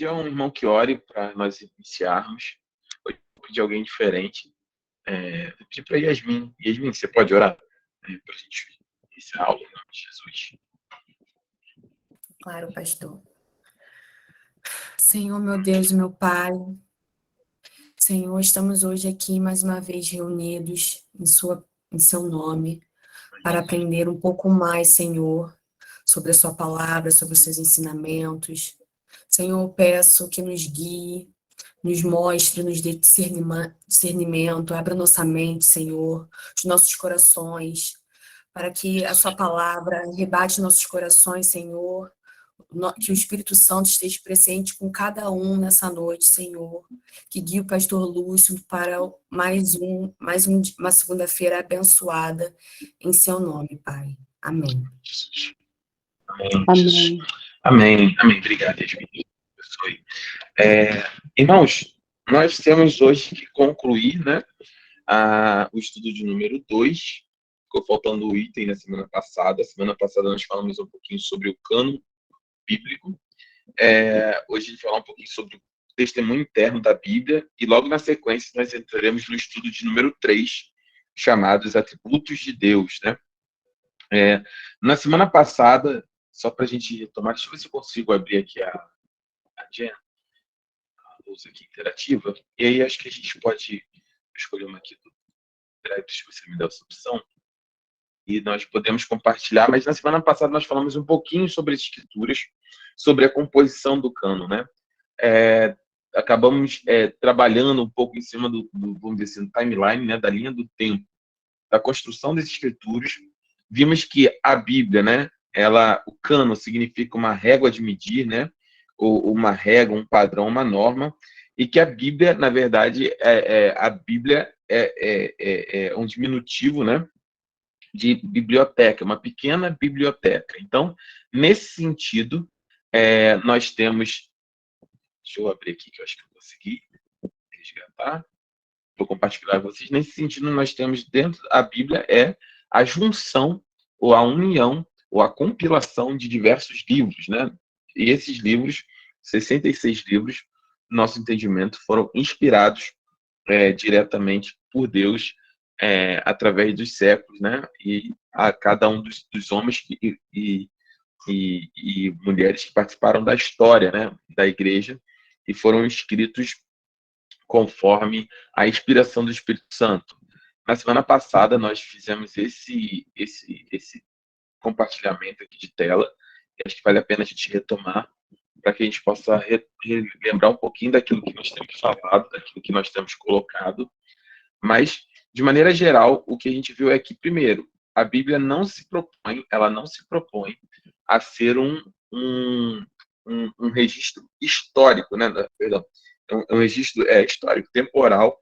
pedir a um irmão que ore para nós iniciarmos. Hoje eu vou pedir alguém diferente. Vou pedir para Yasmin. Yasmin, você pode orar para a gente iniciar a aula em nome de Jesus? Claro, pastor. Senhor, meu Deus, meu Pai, Senhor, estamos hoje aqui mais uma vez reunidos em seu nome, para aprender um pouco mais, Senhor, sobre a sua palavra, sobre os seus ensinamentos. Senhor, eu peço que nos guie, nos mostre, nos dê discernimento, abra nossa mente, Senhor, os nossos corações, para que a sua palavra rebate nossos corações, Senhor, que o Espírito Santo esteja presente com cada um nessa noite, Senhor, que guie o pastor Lúcio para uma segunda-feira abençoada, em seu nome, Pai. Amém. Amém, Jesus. Amém. Amém. Obrigado, Yasmin. Abençoe. Irmãos, nós temos hoje que concluir, né, o estudo de número 2. Ficou faltando o item na semana passada. Semana passada nós falamos um pouquinho sobre o cânon bíblico. Hoje a gente vai falar um pouquinho sobre o testemunho interno da Bíblia e logo na sequência nós entraremos no estudo de número 3, chamado Os Atributos de Deus, né? Na semana passada, só para a gente retomar, deixa eu ver se eu consigo abrir aqui a luz aqui interativa, e aí acho que a gente pode escolher uma aqui do Drive, se você me der essa opção, e nós podemos compartilhar, mas na semana passada nós falamos um pouquinho sobre as escrituras, sobre a composição do cânon, né? Acabamos trabalhando um pouco em cima vamos dizer assim, do timeline, né, da linha do tempo, da construção das escrituras. Vimos que a Bíblia, né, o cânon significa uma régua de medir, né, ou uma régua, um padrão, uma norma, e que a Bíblia, na verdade, a Bíblia é um diminutivo, né, de biblioteca, uma pequena biblioteca. Então, nesse sentido, nós temos... Deixa eu abrir aqui, que eu acho que eu consegui resgatar. Vou compartilhar com vocês. Nesse sentido, nós temos dentro da Bíblia a junção, ou a união, ou a compilação de diversos livros, né? E esses livros, 66 livros, no nosso entendimento, foram inspirados diretamente por Deus através dos séculos, né? E a cada um dos homens e mulheres que participaram da história, né, da igreja, e foram escritos conforme a inspiração do Espírito Santo. Na semana passada, nós fizemos esse compartilhamento aqui de tela, e acho que vale a pena a gente retomar, para que a gente possa lembrar um pouquinho daquilo que nós temos falado, daquilo que nós temos colocado. Mas, de maneira geral, o que a gente viu é que, primeiro, a Bíblia não se propõe a ser um registro histórico, né? Perdão, um registro histórico, temporal,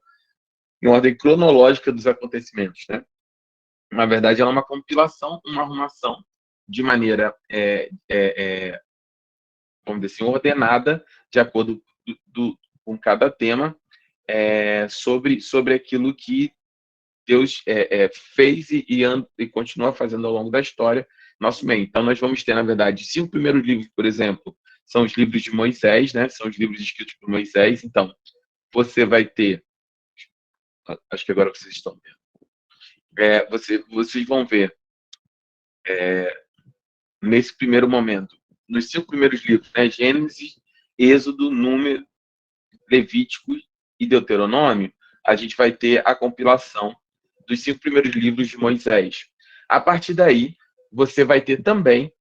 em ordem cronológica dos acontecimentos, né? Na verdade, ela é uma compilação, uma arrumação de maneira, vamos dizer assim, ordenada, de acordo com cada tema, sobre aquilo que Deus fez e continua fazendo ao longo da história, nosso meio. Então, nós vamos ter, na verdade, 5 primeiros livros, por exemplo, são os livros de Moisés, né? São os livros escritos por Moisés. Então, você vai ter... Acho que agora vocês estão vendo. Vocês vão ver, nesse primeiro momento, nos 5 primeiros livros, né? Gênesis, Êxodo, Número, Levítico e Deuteronômio, a gente vai ter a compilação dos 5 primeiros livros de Moisés. A partir daí, você vai ter também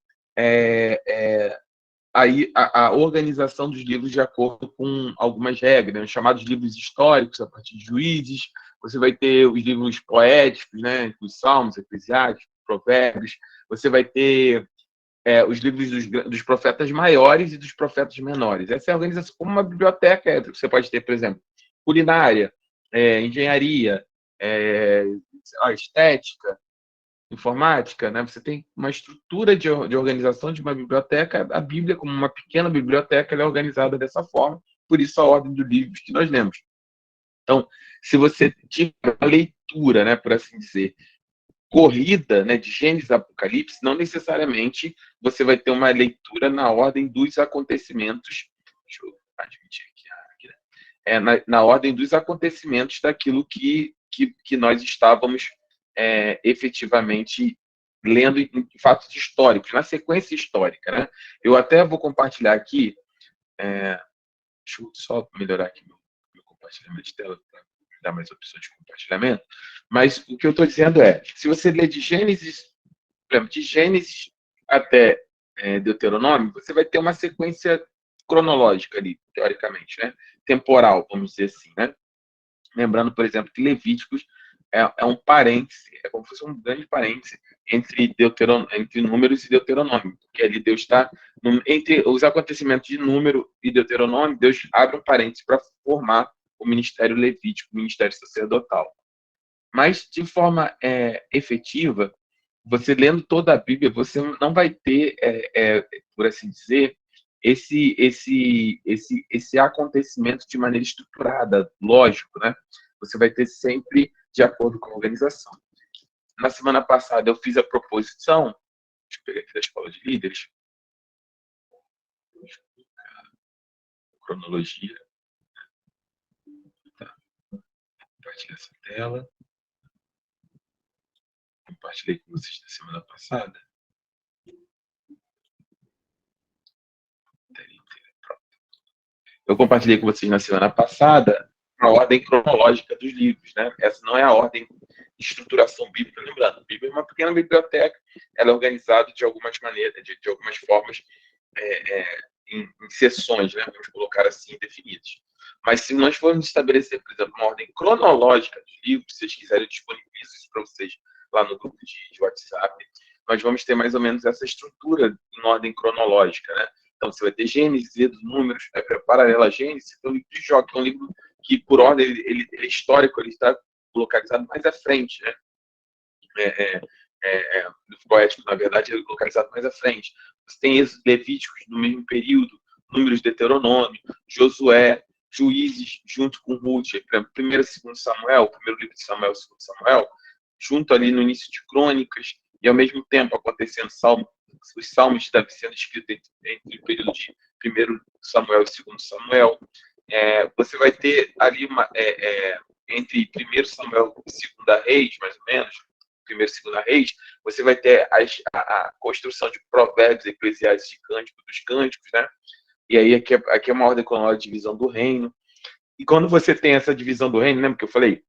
aí a organização dos livros de acordo com algumas regras, né? Chamados livros históricos, a partir de Juízes. Você vai ter os livros poéticos, né? Os Salmos, Eclesiásticos, Provérbios. Você vai ter os livros dos profetas maiores e dos profetas menores. Essa é a organização como uma biblioteca. Você pode ter, por exemplo, culinária, engenharia, estética, informática, né? Você tem uma estrutura de organização de uma biblioteca. A Bíblia, como uma pequena biblioteca, ela é organizada dessa forma, por isso a ordem dos livros que nós lemos. Então, se você tiver uma leitura, né, por assim dizer, corrida, né, de Gênesis a Apocalipse, não necessariamente você vai ter uma leitura na ordem dos acontecimentos. Deixa eu admitir aqui, na ordem dos acontecimentos daquilo que nós estávamos efetivamente lendo em fatos históricos, na sequência histórica, né? Eu até vou compartilhar aqui, deixa eu só melhorar aqui meu compartilhamento de tela para dar mais opções de compartilhamento, mas o que eu estou dizendo se você ler de Gênesis até Deuteronômio, você vai ter uma sequência cronológica ali, teoricamente, né? Temporal, vamos dizer assim, né? Lembrando, por exemplo, que Levíticos é um parêntese, é como se fosse um grande parêntese entre Números e Deuteronômio, porque ali Deus está, entre os acontecimentos de Número e Deuteronômio, Deus abre um parêntese para formar o ministério levítico, o ministério sacerdotal. Mas, de forma efetiva, você lendo toda a Bíblia, você não vai ter, por assim dizer, esse acontecimento de maneira estruturada, lógico, né? Você vai ter sempre de acordo com a organização. Na semana passada, eu fiz a proposição, deixa eu pegar aqui da Escola de Líderes, cronologia. Tá. Compartilhar essa tela. Compartilhei com vocês na semana passada. Eu compartilhei com vocês na semana passada a ordem cronológica dos livros, né? Essa não é a ordem de estruturação bíblica, lembrando, a Bíblia é uma pequena biblioteca, ela é organizada de algumas maneiras, de algumas formas, em seções, né? Vamos colocar assim, definidas. Mas se nós formos estabelecer, por exemplo, uma ordem cronológica dos livros, se vocês quiserem, eu disponibilizo isso para vocês lá no grupo de WhatsApp, nós vamos ter mais ou menos essa estrutura em ordem cronológica, né? Então, você vai ter Gênesis, Números, paralelo a Gênesis, tem o livro de Jó, que é um livro que, por ordem, ele é histórico, ele está localizado mais à frente, né? O poético, na verdade, é localizado mais à frente. Você tem esses Levíticos no mesmo período, Números, Deuteronômio, Josué, Juízes, junto com Ruth, primeiro e segundo Samuel, primeiro livro de Samuel, segundo Samuel, junto ali no início de Crônicas, e ao mesmo tempo acontecendo os salmos de Davi sendo escritos entre o período de 1 Samuel e 2 Samuel. Você vai ter ali entre 1 Samuel e 2 Reis, mais ou menos, 1 e 2 Reis, você vai ter a construção de provérbios, eclesiásticos e cânticos dos cânticos, né? E aí aqui é uma ordem cronológica de divisão do reino. E quando você tem essa divisão do reino, lembra que eu falei?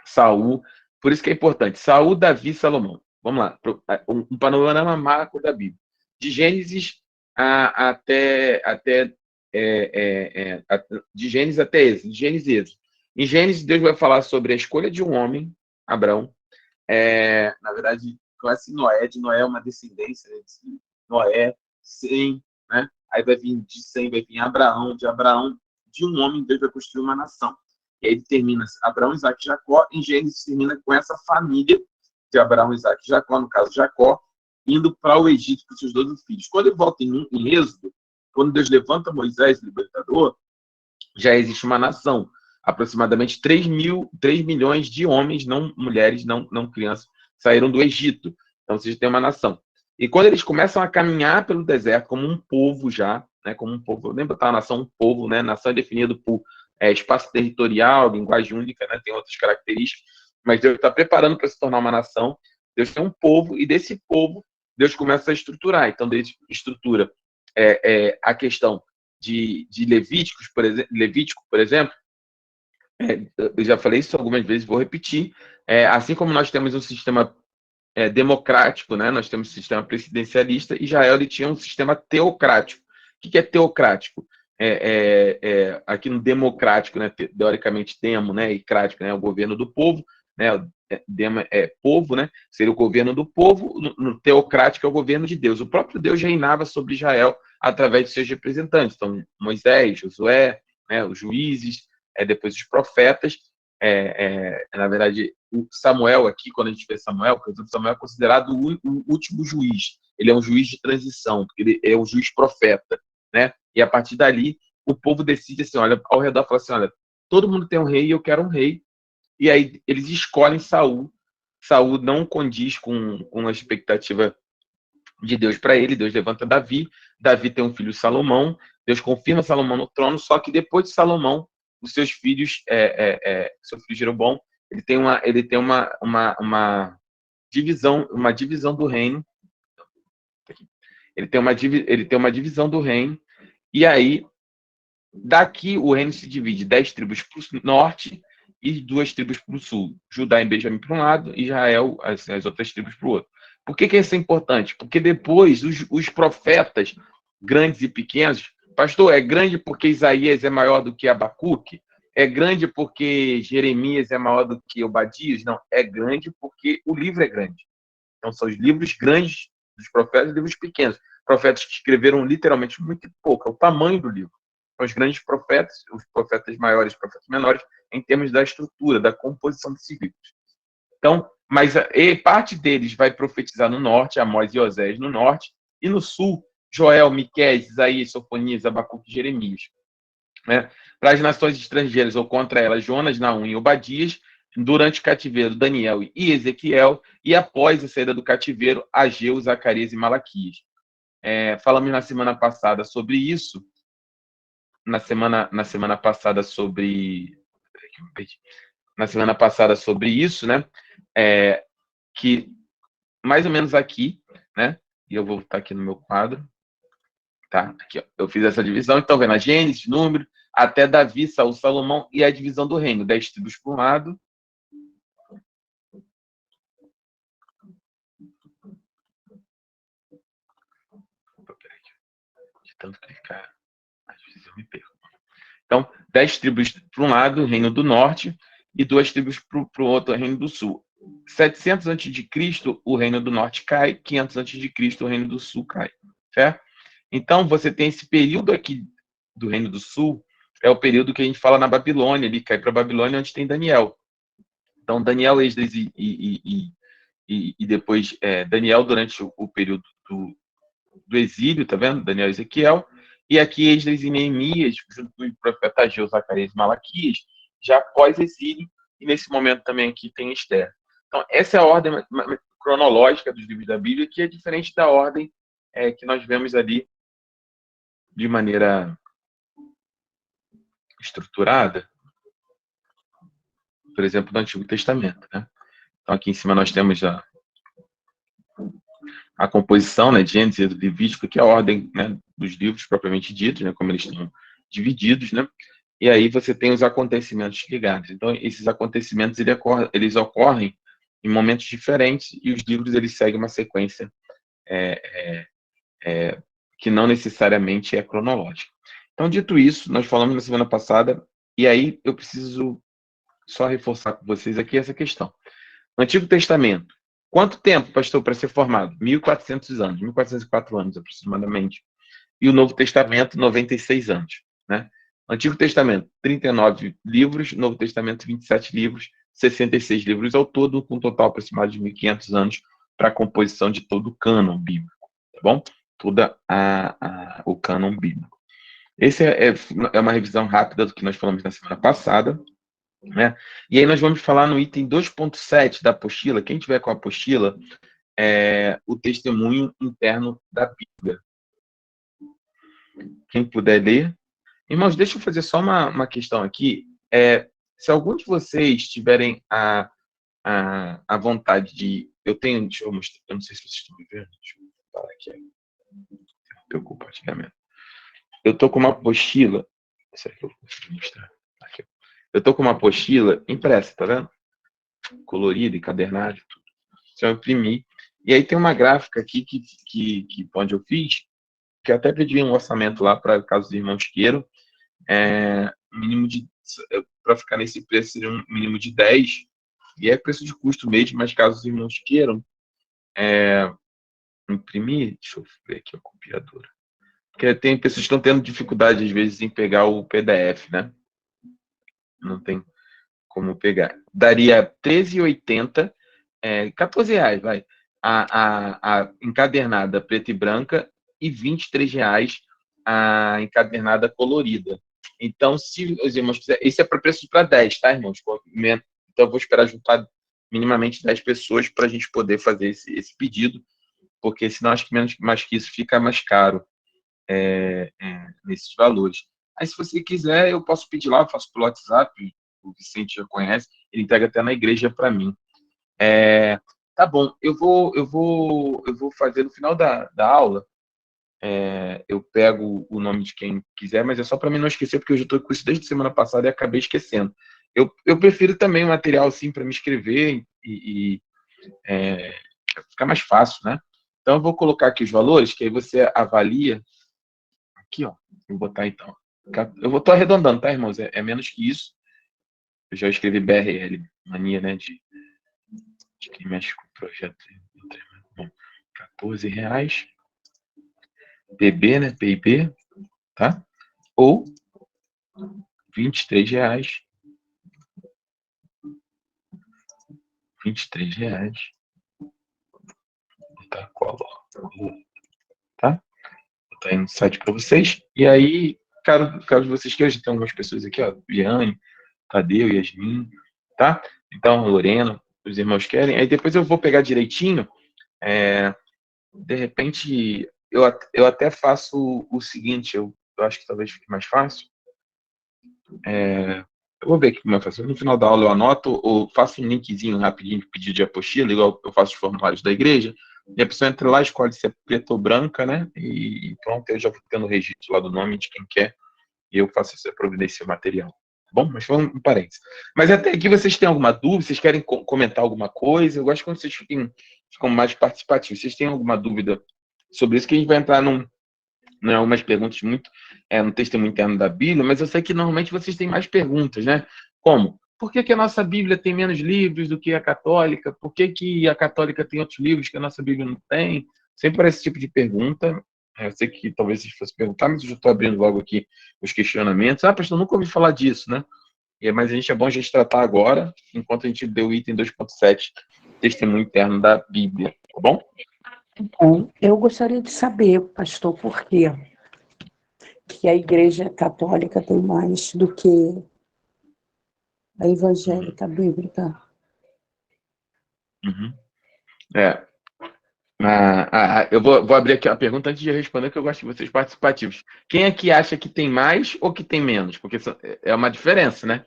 Saul, por isso que é importante, Saul, Davi, Salomão. Vamos lá, um panorama macro da Bíblia. De Gênesis de Gênesis até Êxodo. De Gênesis e Êxodo. Em Gênesis, Deus vai falar sobre a escolha de um homem, Abraão. Na verdade, conhece Noé, de Noé é uma descendência, né, de Noé, Sem, né? Aí vai vir de Sem, vai vir Abraão, de Abraão, de um homem, Deus vai construir uma nação. E aí termina Abraão, Isaac e Jacó. Em Gênesis termina com essa família de Abraão, Isaac e Jacó, no caso Jacó, indo para o Egito com seus 12 filhos. Quando ele volta em Êxodo, quando Deus levanta Moisés, libertador, já existe uma nação. Aproximadamente 3 milhões de homens, não mulheres, não crianças, saíram do Egito. Então, vocês têm uma nação. E quando eles começam a caminhar pelo deserto como um povo já, né, como um povo, lembra a nação um povo, né? Nação é definida por espaço territorial, linguagem única, né, tem outras características, mas Deus está preparando para se tornar uma nação. Deus tem um povo, e desse povo, Deus começa a estruturar. Então, Deus estrutura a questão de Levítico, por exemplo, eu já falei isso algumas vezes, vou repetir. Assim como nós temos um sistema democrático, né? Nós temos um sistema presidencialista, Israel ele tinha um sistema teocrático. O que é teocrático? Aqui no democrático, né? Teoricamente demo, né? E crático, né? O governo do povo, né? Demo povo, né? Seria o governo do povo. No teocrático é o governo de Deus. O próprio Deus reinava sobre Israel através de seus representantes. Então, Moisés, Josué, né? Os juízes, depois os profetas. Na verdade, o Samuel aqui, quando a gente vê Samuel, por exemplo, Samuel é considerado o último juiz. Ele é um juiz de transição, porque ele é um juiz profeta, né? E a partir dali, o povo decide assim, olha, ao redor, fala assim, olha, todo mundo tem um rei e eu quero um rei. E aí eles escolhem Saul. Saul não condiz com a expectativa de Deus para ele. Deus levanta Davi. Davi tem um filho, Salomão. Deus confirma Salomão no trono, só que depois de Salomão, os seus filhos, seu filho Jeroboão, ele tem uma divisão do reino. Ele tem uma divisão do reino, e aí, daqui o reino se divide 10 tribos para o norte e 2 tribos para o sul. Judá e Benjamim para um lado, e Israel, as outras tribos para o outro. Por que isso é importante? Porque depois os profetas, grandes e pequenos, pastor, é grande porque Isaías é maior do que Abacuque? É grande porque Jeremias é maior do que Obadias? Não, é grande porque o livro é grande. Então, são os livros grandes dos profetas e livros pequenos. Profetas que escreveram literalmente muito pouco, é o tamanho do livro. São os grandes profetas, os profetas maiores, os profetas menores, em termos da estrutura, da composição desses livros. Então, mas parte deles vai profetizar no norte, Amós e Osés no norte, e no sul, Joel, Miqueias, Isaías, Sofonias, Abacuque e Jeremias. Né? Para as nações estrangeiras ou contra elas, Jonas, Naum e Obadias, durante o cativeiro, Daniel e Ezequiel, e após a saída do cativeiro, Ageu, Zacarias e Malaquias. Falamos na semana passada sobre isso, na semana passada sobre isso, né? Que mais ou menos aqui, né? E eu vou voltar aqui no meu quadro. Tá? Aqui, ó. Eu fiz essa divisão, então, vendo a Gênesis, número, até Davi, Saul, Salomão e a divisão do reino. 10 tribos para um lado. De tanto clicar, às vezes eu me perco. Então, 10 tribos para um lado, o reino do norte, e 2 tribos para o outro, o reino do sul. 700 a.C., o reino do norte cai, 500 a.C., o reino do sul cai. Certo? Então, você tem esse período aqui do reino do sul, é o período que a gente fala na Babilônia, ele cai para a Babilônia, onde tem Daniel. Então, Daniel, Esdras e depois Daniel durante o período do exílio, tá vendo? Daniel e Ezequiel. E aqui Esdras e Neemias, junto com o profeta Ageu, Zacarias e Malaquias, já pós-exílio, e nesse momento também aqui tem Esther. Então, essa é a ordem cronológica dos livros da Bíblia, que é diferente da ordem que nós vemos ali de maneira estruturada, por exemplo, no Antigo Testamento, né? Então, aqui em cima nós temos a composição, né, de Gênesis e Levítico, que é a ordem, né, dos livros propriamente ditos, né, como eles estão divididos, né? E aí você tem os acontecimentos ligados. Então, esses acontecimentos eles ocorrem em momentos diferentes e os livros eles seguem uma sequência que não necessariamente é cronológica. Então, dito isso, nós falamos na semana passada, e aí eu preciso só reforçar com vocês aqui essa questão. No Antigo Testamento, quanto tempo, pastor, para ser formado? 1.400 anos, 1.404 anos aproximadamente. E o Novo Testamento, 96 anos. Né? Antigo Testamento, 39 livros, Novo Testamento, 27 livros, 66 livros ao todo, com um total aproximado de 1.500 anos para a composição de todo o cânon bíblico. Tá bom? Toda o cânon bíblico. Esse é uma revisão rápida do que nós falamos na semana passada. Né? E aí nós vamos falar no item 2.7 da apostila. Quem tiver com a apostila, o testemunho interno da Bíblia. Quem puder ler. Irmãos, deixa eu fazer só uma questão aqui. Se algum de vocês tiverem a vontade de... deixa eu mostrar, eu não sei se vocês estão me vendo. Deixa eu falar aqui. Meu compartilhamento. Eu estou com uma apostila. Será que eu vou conseguir mostrar? Aqui. Eu estou com uma apostila impressa, tá vendo? Colorida, encadernada, tudo. Então, eu imprimi. E aí tem uma gráfica aqui onde eu fiz, que eu até pedi um orçamento lá para caso os irmãos queiram. Mínimo de... Para ficar nesse preço, seria um mínimo de 10. E é preço de custo mesmo, mas caso os irmãos queiram imprimir, deixa eu ver aqui a copiadora. Porque tem pessoas que estão tendo dificuldade, às vezes, em pegar o PDF, né? Não tem como pegar. Daria R$13,80, R$14, vai. A encadernada preta e branca e R$23 a encadernada colorida. Então, se os irmãos quiserem... Esse é para preço para 10, tá, irmãos? Então, eu vou esperar juntar minimamente 10 pessoas para a gente poder fazer esse pedido, porque senão acho que mais que isso fica mais caro. nesses valores. Aí, se você quiser, eu posso pedir lá, eu faço pelo WhatsApp, o Vicente já conhece, ele entrega até na igreja para mim. Tá bom, eu vou fazer no final da aula, eu pego o nome de quem quiser, mas é só para mim não esquecer, porque eu já estou com isso desde semana passada e acabei esquecendo. Eu prefiro também um material assim para me escrever e ficar mais fácil, né? Então eu vou colocar aqui os valores, que aí você avalia. Aqui, ó. Vou botar então. Eu tô arredondando, tá, irmãos? É menos que isso. Eu já escrevi BRL, mania, né? De quem mexe com o projeto. Bom, R$14. PB, né? PIB, tá? Ou R$23. R$23. Tá, tá? Vou botar aí no site para vocês. E aí, caso vocês queiram, já tem algumas pessoas aqui, ó. Viane, Tadeu, Yasmin, tá? Então, Lorena, os irmãos querem. Aí depois eu vou pegar direitinho. De repente, eu até faço o seguinte, eu acho que talvez fique mais fácil. Eu vou ver aqui como eu faço. No final da aula eu anoto ou faço um linkzinho rapidinho de pedido de apostila, igual eu faço os formulários da igreja. E a pessoa entra lá, escolhe se é preta ou branca, né? E pronto, eu já vou tendo o registro lá do nome de quem quer. E eu faço essa providência material. Bom, mas foi um parênteses. Mas até aqui vocês têm alguma dúvida? Vocês querem comentar alguma coisa? Eu gosto quando vocês ficam mais participativos. Vocês têm alguma dúvida sobre isso? Que a gente vai entrar umas perguntas muito no testemunho interno da Bíblia, mas eu sei que normalmente vocês têm mais perguntas, né? Como? Por que a nossa Bíblia tem menos livros do que a católica? Por que a católica tem outros livros que a nossa Bíblia não tem? Sempre esse tipo de pergunta. Eu sei que talvez vocês fossem perguntar, mas eu já estou abrindo logo aqui os questionamentos. Pastor, nunca ouvi falar disso, né? Mas é bom a gente tratar agora, enquanto a gente deu o item 2.7, testemunho interno da Bíblia, tá bom? Bom, eu gostaria de saber, pastor, por quê que a Igreja Católica tem mais do que a evangélica bíblica. Uhum. Eu vou abrir aqui a pergunta antes de responder, que eu gosto de vocês participativos. Quem aqui acha que tem mais ou que tem menos? Porque é uma diferença, né?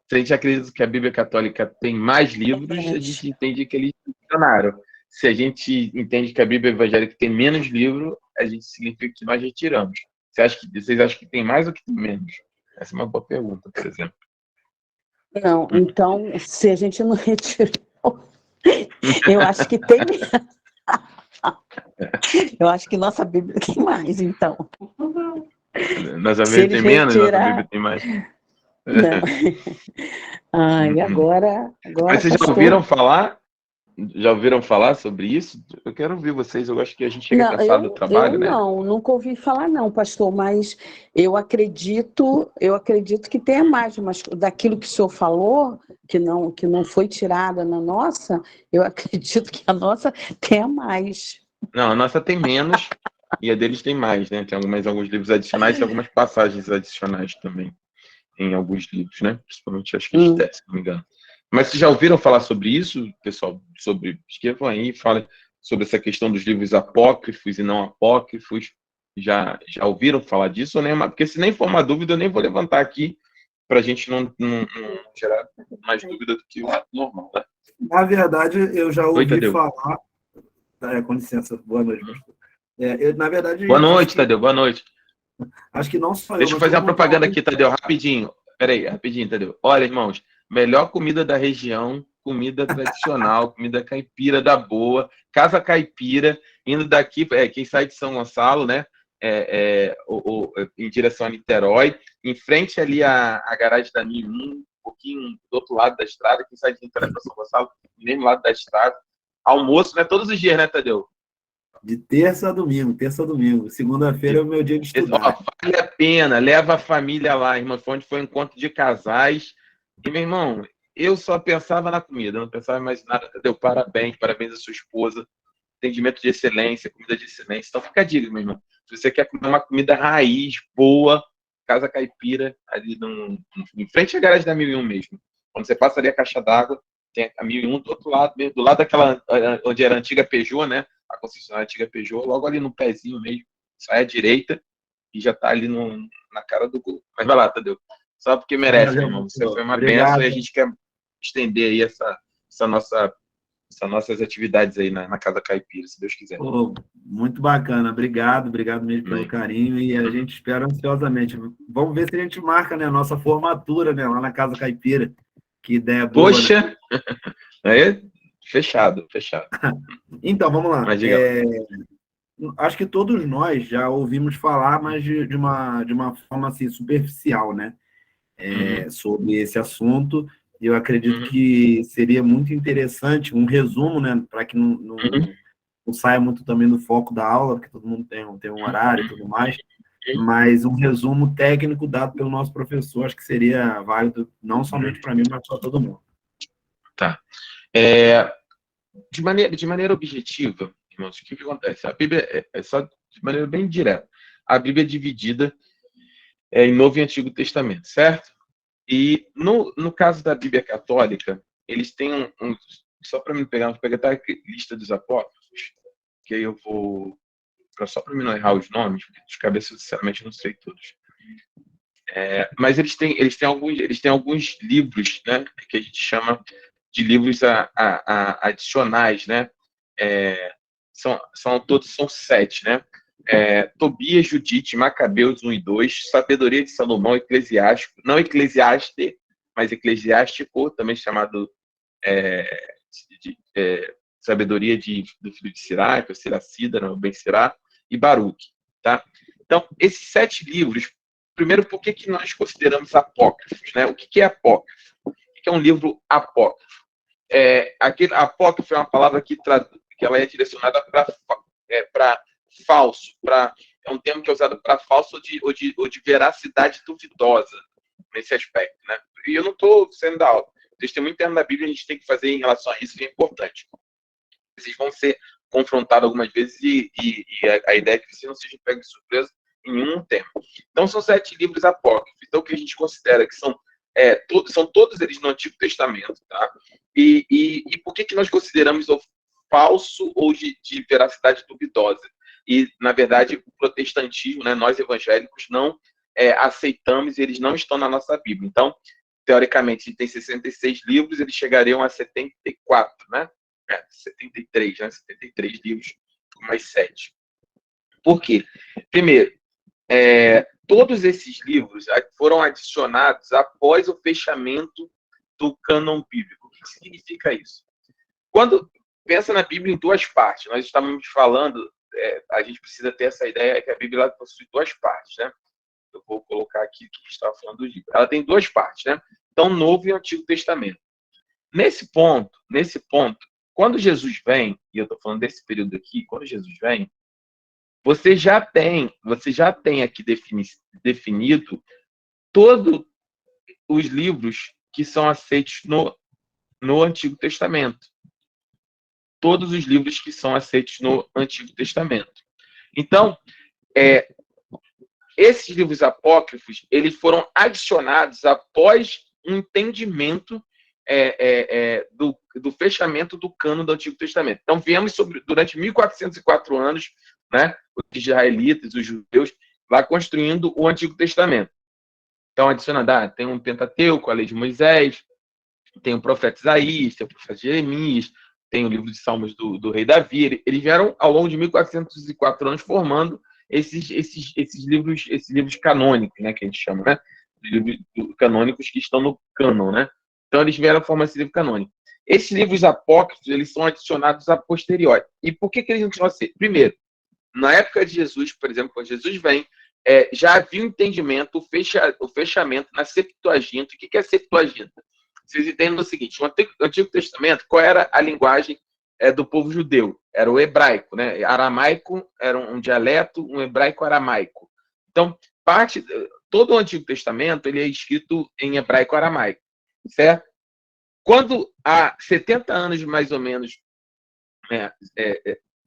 Se a gente acredita que a Bíblia Católica tem mais livros, a gente entende que eles funcionaram. Se a gente entende que a Bíblia Evangélica tem menos livros, a gente significa que nós retiramos. Vocês acham que tem mais ou que tem menos? Essa é uma boa pergunta, por exemplo. Não, então, se a gente não retirou, eu acho que tem menos. Eu acho que nossa Bíblia tem mais, então. Nossa Bíblia tem menos, nossa Bíblia tem mais. Não. E agora Mas vocês já ouviram falar? Já ouviram falar sobre isso? Eu quero ouvir vocês, eu acho que a gente chega cansado do trabalho, né? Nunca ouvi falar não, pastor, mas eu acredito que tenha mais, mas daquilo que o senhor falou, que não foi tirada na nossa, eu acredito que a nossa tenha mais. Não, a nossa tem menos e a deles tem mais, né? Tem alguns livros adicionais e algumas passagens adicionais também em alguns livros, né? Principalmente, acho que Esté, se não me engano. Mas vocês já ouviram falar sobre isso, pessoal? Escrevam aí, falem sobre essa questão dos livros apócrifos e não apócrifos. Já ouviram falar disso? Ou nem, porque se nem for uma dúvida, eu nem vou levantar aqui para a gente não gerar mais dúvida do que o normal, né? Na verdade, eu já ouvi falar... com licença, boa noite, pastor. Na verdade... Boa noite, Tadeu, boa noite. Acho que não só Deixa eu fazer uma propaganda aqui, Tadeu, rapidinho. Peraí, rapidinho, Tadeu. Olha, irmãos, melhor comida da região, comida tradicional, comida caipira da boa, Casa Caipira, indo daqui, quem sai de São Gonçalo, né, em direção a Niterói, em frente ali a garagem da 1001, um pouquinho do outro lado da estrada, quem sai de Niterói para São Gonçalo, no mesmo lado da estrada. Almoço, né, todos os dias, né, Tadeu? De terça a domingo. Segunda-feira é o meu dia de estudar. Vale a pena, leva a família lá, irmão. Onde foi um encontro de casais. E, meu irmão, eu só pensava na comida, não pensava mais em nada. Deu parabéns à sua esposa. Atendimento de excelência, comida de excelência. Então, fica a dica, meu irmão. Se você quer comer uma comida raiz, boa, Casa Caipira, ali em frente à garagem da 1001 mesmo. Quando você passa ali a caixa d'água, tem a 1001 do outro lado, do lado daquela, onde era a antiga Peugeot, né? A concessionária antiga Peugeot, logo ali no pezinho mesmo, sai à direita, e já está ali na cara do gol. Mas vai lá, Tadeu. Só porque merece, meu irmão. Você foi uma benção e a gente quer estender aí essas nossas atividades aí na Casa Caipira, se Deus quiser. Muito bacana, obrigado mesmo pelo carinho, e a gente espera ansiosamente. Vamos ver se a gente marca, né, a nossa formatura, né, lá na Casa Caipira. Que ideia boa. Poxa! Né? Aí, fechado. Então, vamos lá. Acho que todos nós já ouvimos falar, mas de uma forma assim, superficial, né? Sobre esse assunto. Eu acredito que seria muito interessante um resumo, né, para que não saia muito também do foco da aula, porque todo mundo tem um horário e tudo mais, mas um resumo técnico dado pelo nosso professor, acho que seria válido não somente para mim, mas para todo mundo. Tá. De maneira objetiva, irmãos, o que acontece? A Bíblia é só de maneira bem direta. A Bíblia é dividida em Novo e Antigo Testamento, certo? E no caso da Bíblia Católica, eles têm só para me pegar, vou pegar até a lista dos apócrifos, que aí eu vou, só para me não errar os nomes, porque de cabeça, sinceramente, não sei todos. Mas eles têm alguns livros, né, que a gente chama de livros adicionais, né? São 7, né? Tobias, Judite, Macabeus 1 e 2, Sabedoria de Salomão, Eclesiástico, não Eclesiaste, mas Eclesiástico, também chamado Sabedoria do filho de Sirá, que é o Siracida, não, Ben Sirá, e Baruque, tá? Então, esses 7 livros, primeiro, por que nós consideramos apócrifos, né? O que é apócrifo? O que é um livro apócrifo? Aquele apócrifo é uma palavra que ela é direcionada para falso, é um termo que é usado para falso ou de veracidade duvidosa nesse aspecto, né? E eu não estou sendo da aula. O testemunho interno da Bíblia a gente tem que fazer em relação a isso, que é importante. Vocês vão ser confrontados algumas vezes e a ideia é que vocês não sejam pegos de surpresa em nenhum tema. Então, são 7 livros apócrifos. Então, o que a gente considera que são todos eles no Antigo Testamento, tá? E por que nós consideramos o falso ou de veracidade duvidosa? E, na verdade, o protestantismo, né, nós evangélicos, não aceitamos e eles não estão na nossa Bíblia. Então, teoricamente, a gente tem 66 livros, eles chegariam a 74, né? 73, né? 73 livros, mais 7. Por quê? Primeiro, todos esses livros foram adicionados após o fechamento do cânon bíblico. O que significa isso? Quando pensa na Bíblia em 2 partes, nós estávamos falando, a gente precisa ter essa ideia que a Bíblia possui 2 partes, né? Eu vou colocar aqui que a gente estava falando do livro. Ela tem 2 partes, né? Então, Novo e Antigo Testamento. Nesse ponto, quando Jesus vem, e eu estou falando desse período aqui, quando Jesus vem, você já tem aqui definido todos os livros que são aceitos no Antigo Testamento. Todos os livros que são aceitos no Antigo Testamento. Então, esses livros apócrifos, eles foram adicionados após um entendimento do fechamento do cânon do Antigo Testamento. Então, viemos durante 1404 anos, né, os israelitas, os judeus, lá construindo o Antigo Testamento. Então, adicionado, tem um Pentateuco, a lei de Moisés, tem o profeta Isaías, tem o profeta Jeremias, tem o livro de Salmos do rei Davi. Eles vieram, ao longo de 1404 anos, formando esses livros canônicos, né, que a gente chama, né? Livros canônicos que estão no cânon, né? Então, eles vieram formar esse livro canônico. Esses livros apócrifos, eles são adicionados a posteriori. E por que eles não são assim? Primeiro, na época de Jesus, por exemplo, quando Jesus vem, já havia um entendimento, o fechamento na Septuaginta. O que é a Septuaginta? Vocês entendem o seguinte: no Antigo Testamento, qual era a linguagem do povo judeu? Era o hebraico, né? Aramaico era um dialeto, um hebraico aramaico. Então, todo o Antigo Testamento ele é escrito em hebraico aramaico, certo? Quando há 70 anos, mais ou menos,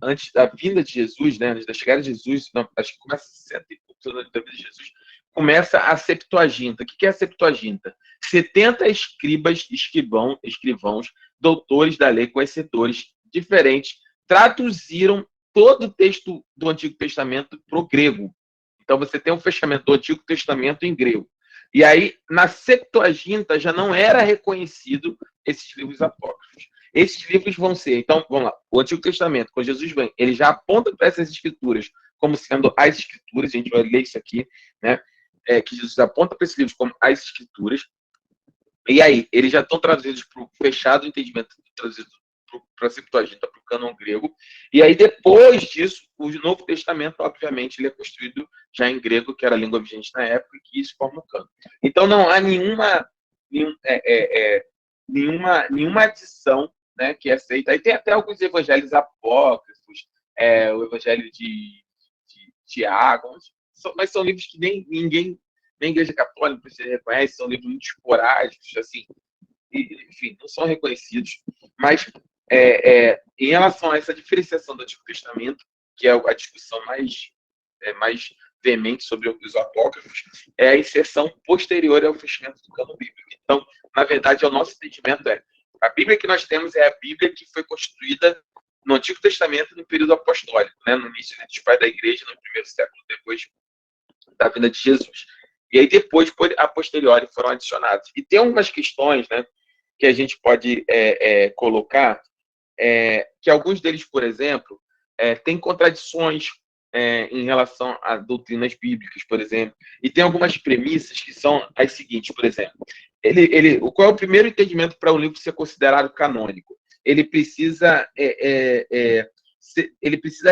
antes da vinda de Jesus, né, antes da chegada de Jesus, acho que começa 60 e poucos anos da vida de Jesus, começa a Septuaginta. O que é a Septuaginta? 70 escrivãos, doutores da lei, conhecedores diferentes, traduziram todo o texto do Antigo Testamento para o grego. Então você tem um fechamento do Antigo Testamento em grego. E aí, na Septuaginta, já não era reconhecido esses livros apócrifos. Esses livros vão ser, então, vamos lá, o Antigo Testamento, quando Jesus vem, ele já aponta para essas escrituras como sendo as escrituras, a gente vai ler isso aqui, né? Que Jesus aponta para esses livros como as escrituras. E aí, eles já estão traduzidos para o fechado entendimento, traduzidos para a Septuaginta, para o cânon grego. E aí, depois disso, o Novo Testamento, obviamente, ele é construído já em grego, que era a língua vigente na época, e que isso forma o cânon. Então, não há nenhuma adição, né, que é feita. Aí tem até alguns evangelhos apócrifos, o evangelho de Tiago, mas são livros que nem a Igreja Católica se reconhece, são livros muito esporádicos, assim, enfim, não são reconhecidos. Mas, em relação a essa diferenciação do Antigo Testamento, que é a discussão mais veemente sobre os apócrifos, é a inserção posterior ao fechamento do cânon bíblico. Então, na verdade, o nosso entendimento a Bíblia que nós temos é a Bíblia que foi construída no Antigo Testamento no período apostólico, né, no início dos pais da Igreja, no primeiro século depois da vinda de Jesus. E aí depois, a posteriori, foram adicionados. E tem algumas questões, né, que a gente pode colocar, que alguns deles, por exemplo, têm contradições em relação a doutrinas bíblicas, por exemplo. E tem algumas premissas que são as seguintes, por exemplo. Qual é o primeiro entendimento para um livro ser considerado canônico? Ele precisa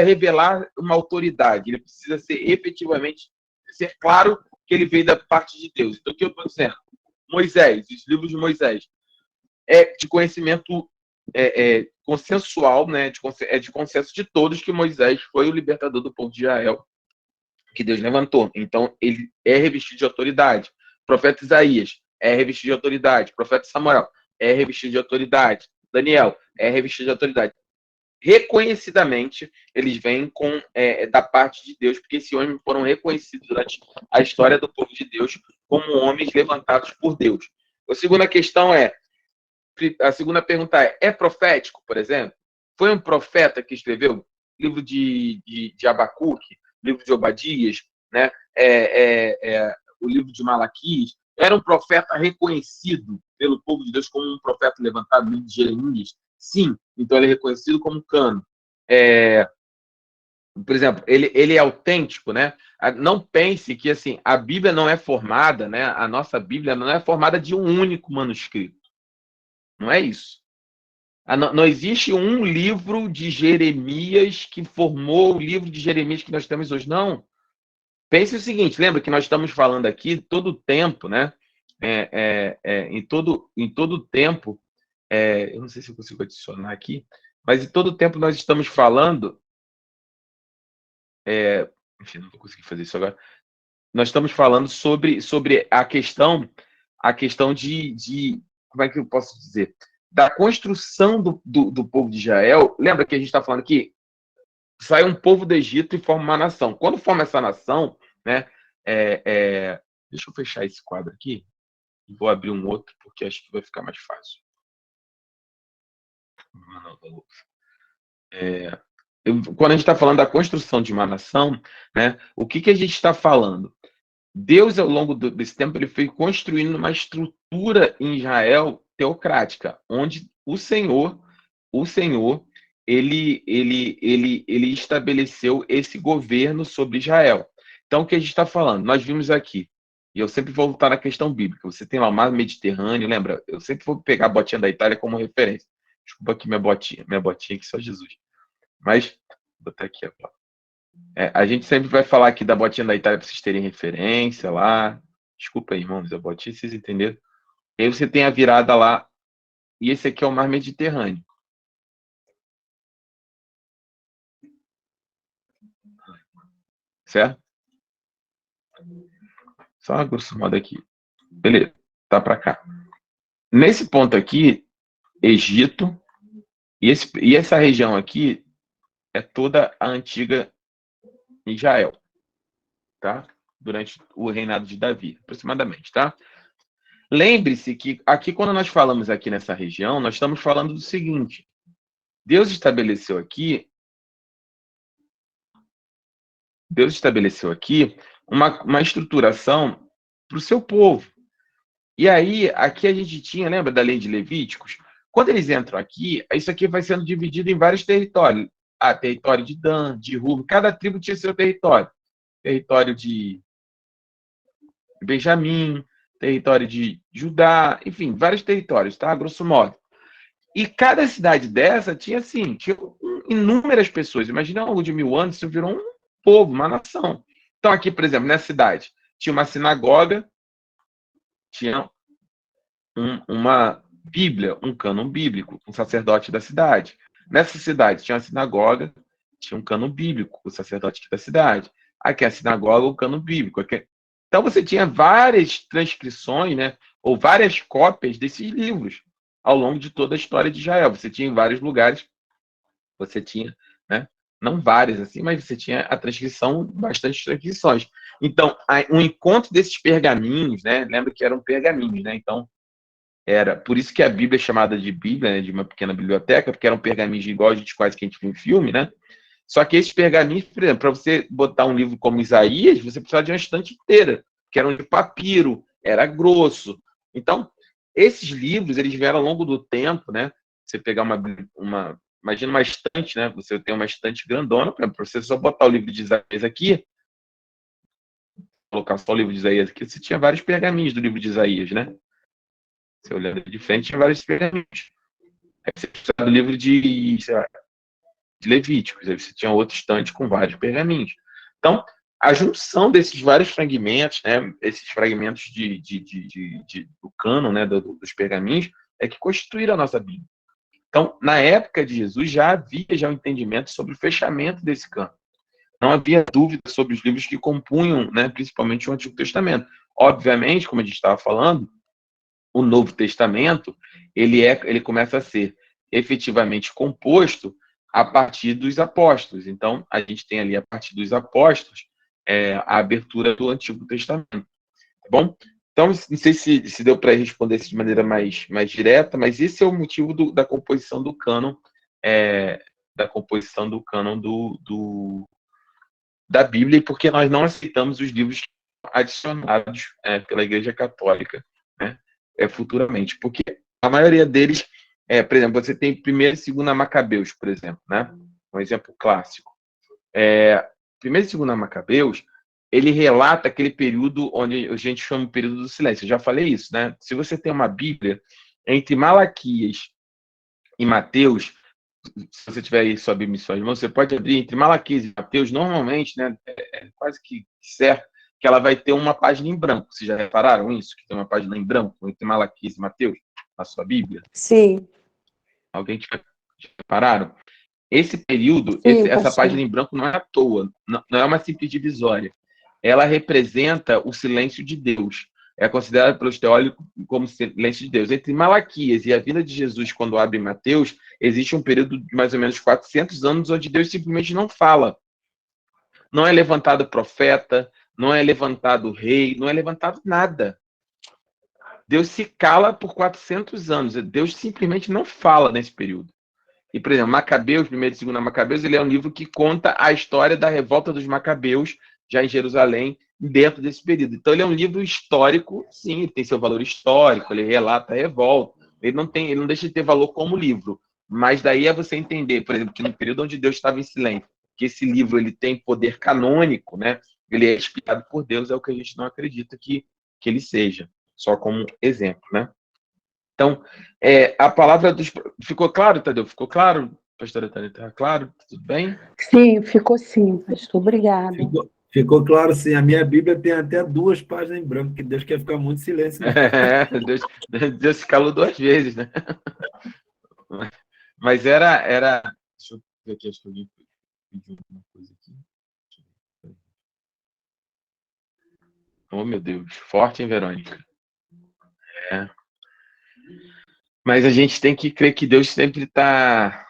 revelar uma autoridade, ele precisa ser claro que ele veio da parte de Deus. Então, o que eu estou dizendo? Moisés, os livros de Moisés, de conhecimento consensual, né? De consenso de todos que Moisés foi o libertador do povo de Israel, que Deus levantou. Então, ele é revestido de autoridade. O profeta Isaías é revestido de autoridade. O profeta Samuel é revestido de autoridade. Daniel é revestido de autoridade. Reconhecidamente, eles vêm da parte de Deus, porque esses homens foram reconhecidos durante a história do povo de Deus como homens levantados por Deus. A segunda pergunta é profético, por exemplo? Foi um profeta que escreveu livro de Abacuque, livro de Obadias, né? O livro de Malaquias? Era um profeta reconhecido pelo povo de Deus como um profeta levantado, livro de Jeremias? Sim, então ele é reconhecido como cano. Por exemplo, ele é autêntico, né? Não pense que assim a Bíblia não é formada, né? A nossa Bíblia não é formada de um único manuscrito. Não é isso. Não existe um livro de Jeremias que formou o livro de Jeremias que nós temos hoje. Não. Pense o seguinte, lembra que nós estamos falando aqui todo o tempo, né? Em todo tempo, eu não sei se eu consigo adicionar aqui, mas em todo tempo nós estamos falando, enfim, não vou conseguir fazer isso agora. Nós estamos falando sobre a questão de como é que eu posso dizer? Da construção do povo de Israel. Lembra que a gente está falando aqui? Sai um povo do Egito e forma uma nação. Quando forma essa nação, né? Deixa eu fechar esse quadro aqui e vou abrir um outro, porque acho que vai ficar mais fácil. Quando a gente está falando da construção de uma nação, né? O que a gente está falando? Deus, ao longo desse tempo, ele foi construindo uma estrutura em Israel teocrática, onde o Senhor, ele estabeleceu esse governo sobre Israel. Então, o que a gente está falando? Nós vimos aqui, e eu sempre vou voltar na questão bíblica, você tem lá o mar Mediterrâneo, lembra? Eu sempre vou pegar a botinha da Itália como referência. Desculpa aqui minha botinha aqui, só Jesus. Mas, vou botar aqui agora. A gente sempre vai falar aqui da botinha da Itália para vocês terem referência lá. Desculpa aí, irmãos, a botinha, vocês entenderam? E aí você tem a virada lá, e esse aqui é o mar Mediterrâneo. Certo? Só uma grosso modo aqui. Beleza, tá para cá. Nesse ponto aqui, Egito, e essa região aqui é toda a antiga Israel, tá? Durante o reinado de Davi, aproximadamente, tá? Lembre-se que aqui, quando nós falamos aqui nessa região, nós estamos falando do seguinte: Deus estabeleceu aqui Deus estabeleceu aqui uma estruturação para o seu povo. E aí, aqui a gente tinha, lembra da lei de Levíticos? Quando eles entram aqui, isso aqui vai sendo dividido em vários territórios. Território de Dan, de Ruben, cada tribo tinha seu território. Território de Benjamim, território de Judá, enfim, vários territórios, tá? Grosso modo. E cada cidade dessa tinha, assim, tinha inúmeras pessoas. Imagina, ao longo de 1000 anos, isso virou um povo, uma nação. Então, aqui, por exemplo, nessa cidade, tinha uma sinagoga, tinha uma Bíblia, um cânon bíblico, um sacerdote da cidade. Nessa cidade tinha uma sinagoga, tinha um cânon bíblico, o sacerdote da cidade. Aqui a sinagoga, o cânon bíblico. Aqui... Então você tinha várias transcrições, né, ou várias cópias desses livros ao longo de toda a história de Israel. Você tinha em vários lugares, você tinha, né, não várias assim, mas você tinha a transcrição, bastante transcrições. Então, o encontro desses pergaminhos, né, lembra que eram pergaminhos, né? Então, era por isso que a Bíblia é chamada de Bíblia, né, de uma pequena biblioteca, porque eram pergaminhos igual a gente quase que a gente viu em filme, né? Só que esses pergaminhos, por exemplo, para você botar um livro como Isaías, você precisava de uma estante inteira, que era um de papiro, era grosso. Então, esses livros, eles vieram ao longo do tempo, né? Você pegar imagina uma estante, né? Você tem uma estante grandona, para você só botar o livro de Isaías aqui, colocar só o livro de Isaías aqui, você tinha vários pergaminhos do livro de Isaías, né? Você olhando de frente, tinha vários pergaminhos. Aí você precisava do livro de Levíticos, aí você tinha outro estante com vários pergaminhos. Então, a junção desses vários fragmentos, né, esses fragmentos do cânon, né, dos pergaminhos, é que constituíram a nossa Bíblia. Então, na época de Jesus, já havia um entendimento sobre o fechamento desse cânon. Não havia dúvida sobre os livros que compunham, né, principalmente o Antigo Testamento. Obviamente, como a gente estava falando, o Novo Testamento ele começa a ser efetivamente composto a partir dos apóstolos. Então, a gente tem ali, a partir dos apóstolos, a abertura do Antigo Testamento. Tá bom? Então, não sei se deu para responder isso de maneira mais direta, mas esse é o motivo da composição do cânon, da Bíblia, porque nós não aceitamos os livros adicionados pela Igreja Católica, né, futuramente. Porque a maioria deles, por exemplo, você tem 1ª e 2ª Macabeus, por exemplo, né? Um exemplo clássico. 1ª e 2ª Macabeus, ele relata aquele período onde a gente chama de período do silêncio. Eu já falei isso, né? Se você tem uma Bíblia, entre Malaquias e Mateus, se você tiver aí sua Bíblia em suas mãos, você pode abrir entre Malaquias e Mateus, normalmente, né? É quase que certo que ela vai ter uma página em branco. Vocês já repararam isso? Que tem uma página em branco entre Malaquias e Mateus na sua Bíblia? Sim. Alguém já repararam? Esse período, essa página em branco não é à toa, não é uma simples divisória. Ela representa o silêncio de Deus. É considerada pelos teólogos como silêncio de Deus. Entre Malaquias e a vinda de Jesus, quando abre Mateus, existe um período de mais ou menos 400 anos onde Deus simplesmente não fala. Não é levantado profeta, não é levantado rei, não é levantado nada. Deus se cala por 400 anos. Deus simplesmente não fala nesse período. E, por exemplo, Macabeus, 1ª e 2ª Macabeus, ele é um livro que conta a história da revolta dos Macabeus, já em Jerusalém, dentro desse período. Então, ele é um livro histórico, sim, ele tem seu valor histórico, ele relata a revolta, ele não deixa de ter valor como livro. Mas daí é você entender, por exemplo, que no período onde Deus estava em silêncio, que esse livro ele tem poder canônico, né? Ele é inspirado por Deus, é o que a gente não acredita que ele seja, só como exemplo, né? Então, a palavra dos... Ficou claro, Tadeu? Ficou claro, pastora Tânia? Está claro? Tudo bem? Sim, ficou sim, pastor. Obrigada. Ficou claro, sim. A minha Bíblia tem até 2 páginas em branco, que Deus quer ficar muito em silêncio. Deus se calou 2 vezes, né? Mas era... Deixa eu ver aqui, acho que alguém pediu alguma coisa aqui. Oh, meu Deus. Forte, hein, Verônica? Mas a gente tem que crer que Deus sempre está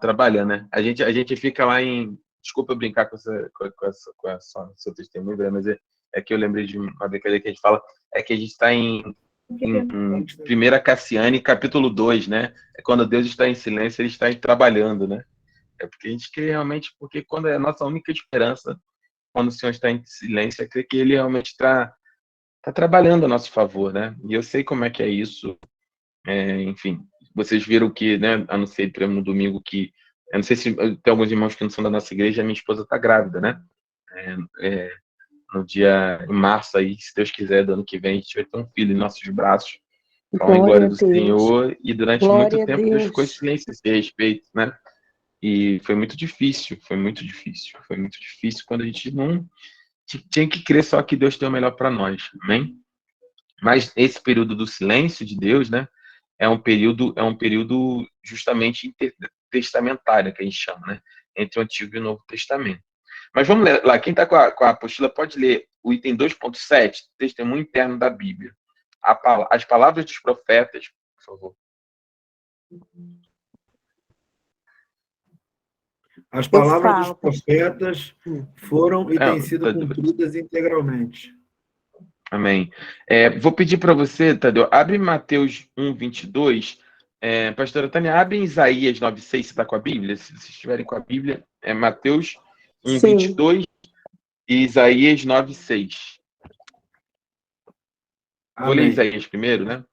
trabalhando, né? A gente fica lá em... Desculpa eu brincar com seu testemunho, mas é que eu lembrei de uma brincadeira que a gente fala, é que a gente está em 1 Cassiane, capítulo 2, né? É quando Deus está em silêncio, ele está trabalhando, né? É porque a gente crê realmente, porque quando é a nossa única esperança quando o Senhor está em silêncio, é crer que Ele realmente está trabalhando a nosso favor, né? E eu sei como é que é isso. Enfim, vocês viram que, né, anunciei no domingo que, eu não sei se tem alguns irmãos que não são da nossa igreja, minha esposa está grávida, né? No dia, em março aí, se Deus quiser, do ano que vem, a gente vai ter um filho em nossos braços, com a glória do Senhor, e durante muito tempo Deus ficou em silêncio a esse respeito, né? E foi muito difícil quando a gente não tinha que crer só que Deus tem o melhor para nós, amém? Mas esse período do silêncio de Deus, né, é um período justamente intertestamentário, que a gente chama, né, entre o Antigo e o Novo Testamento. Mas vamos ler lá, quem está com a apostila pode ler o item 2.7, testemunho interno da Bíblia. As palavras dos profetas, por favor. As palavras dos profetas foram e têm sido cumpridas integralmente. Amém. Vou pedir para você, Tadeu, abre Mateus 1:22. Pastora Tânia, abre em Isaías 9:6, você está com a Bíblia? Se vocês estiverem com a Bíblia, é Mateus 1:22 e Isaías 9:6. Vou ler Isaías primeiro, né?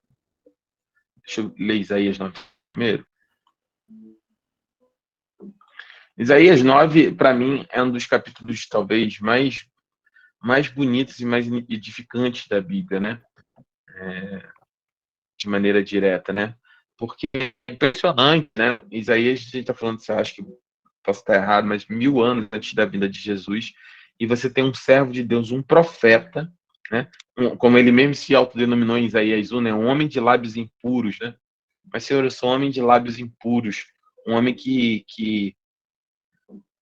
Deixa eu ler Isaías 9 primeiro. Isaías 9, para mim, é um dos capítulos talvez mais bonitos e mais edificantes da Bíblia, né? De maneira direta, né? Porque é impressionante, né? Isaías, a gente está falando, acho que posso estar errado, mas 1000 anos antes da vinda de Jesus, e você tem um servo de Deus, um profeta, né? Como ele mesmo se autodenominou em Isaías 1, né? Um homem de lábios impuros, né? Mas, Senhor, eu sou um homem de lábios impuros, um homem que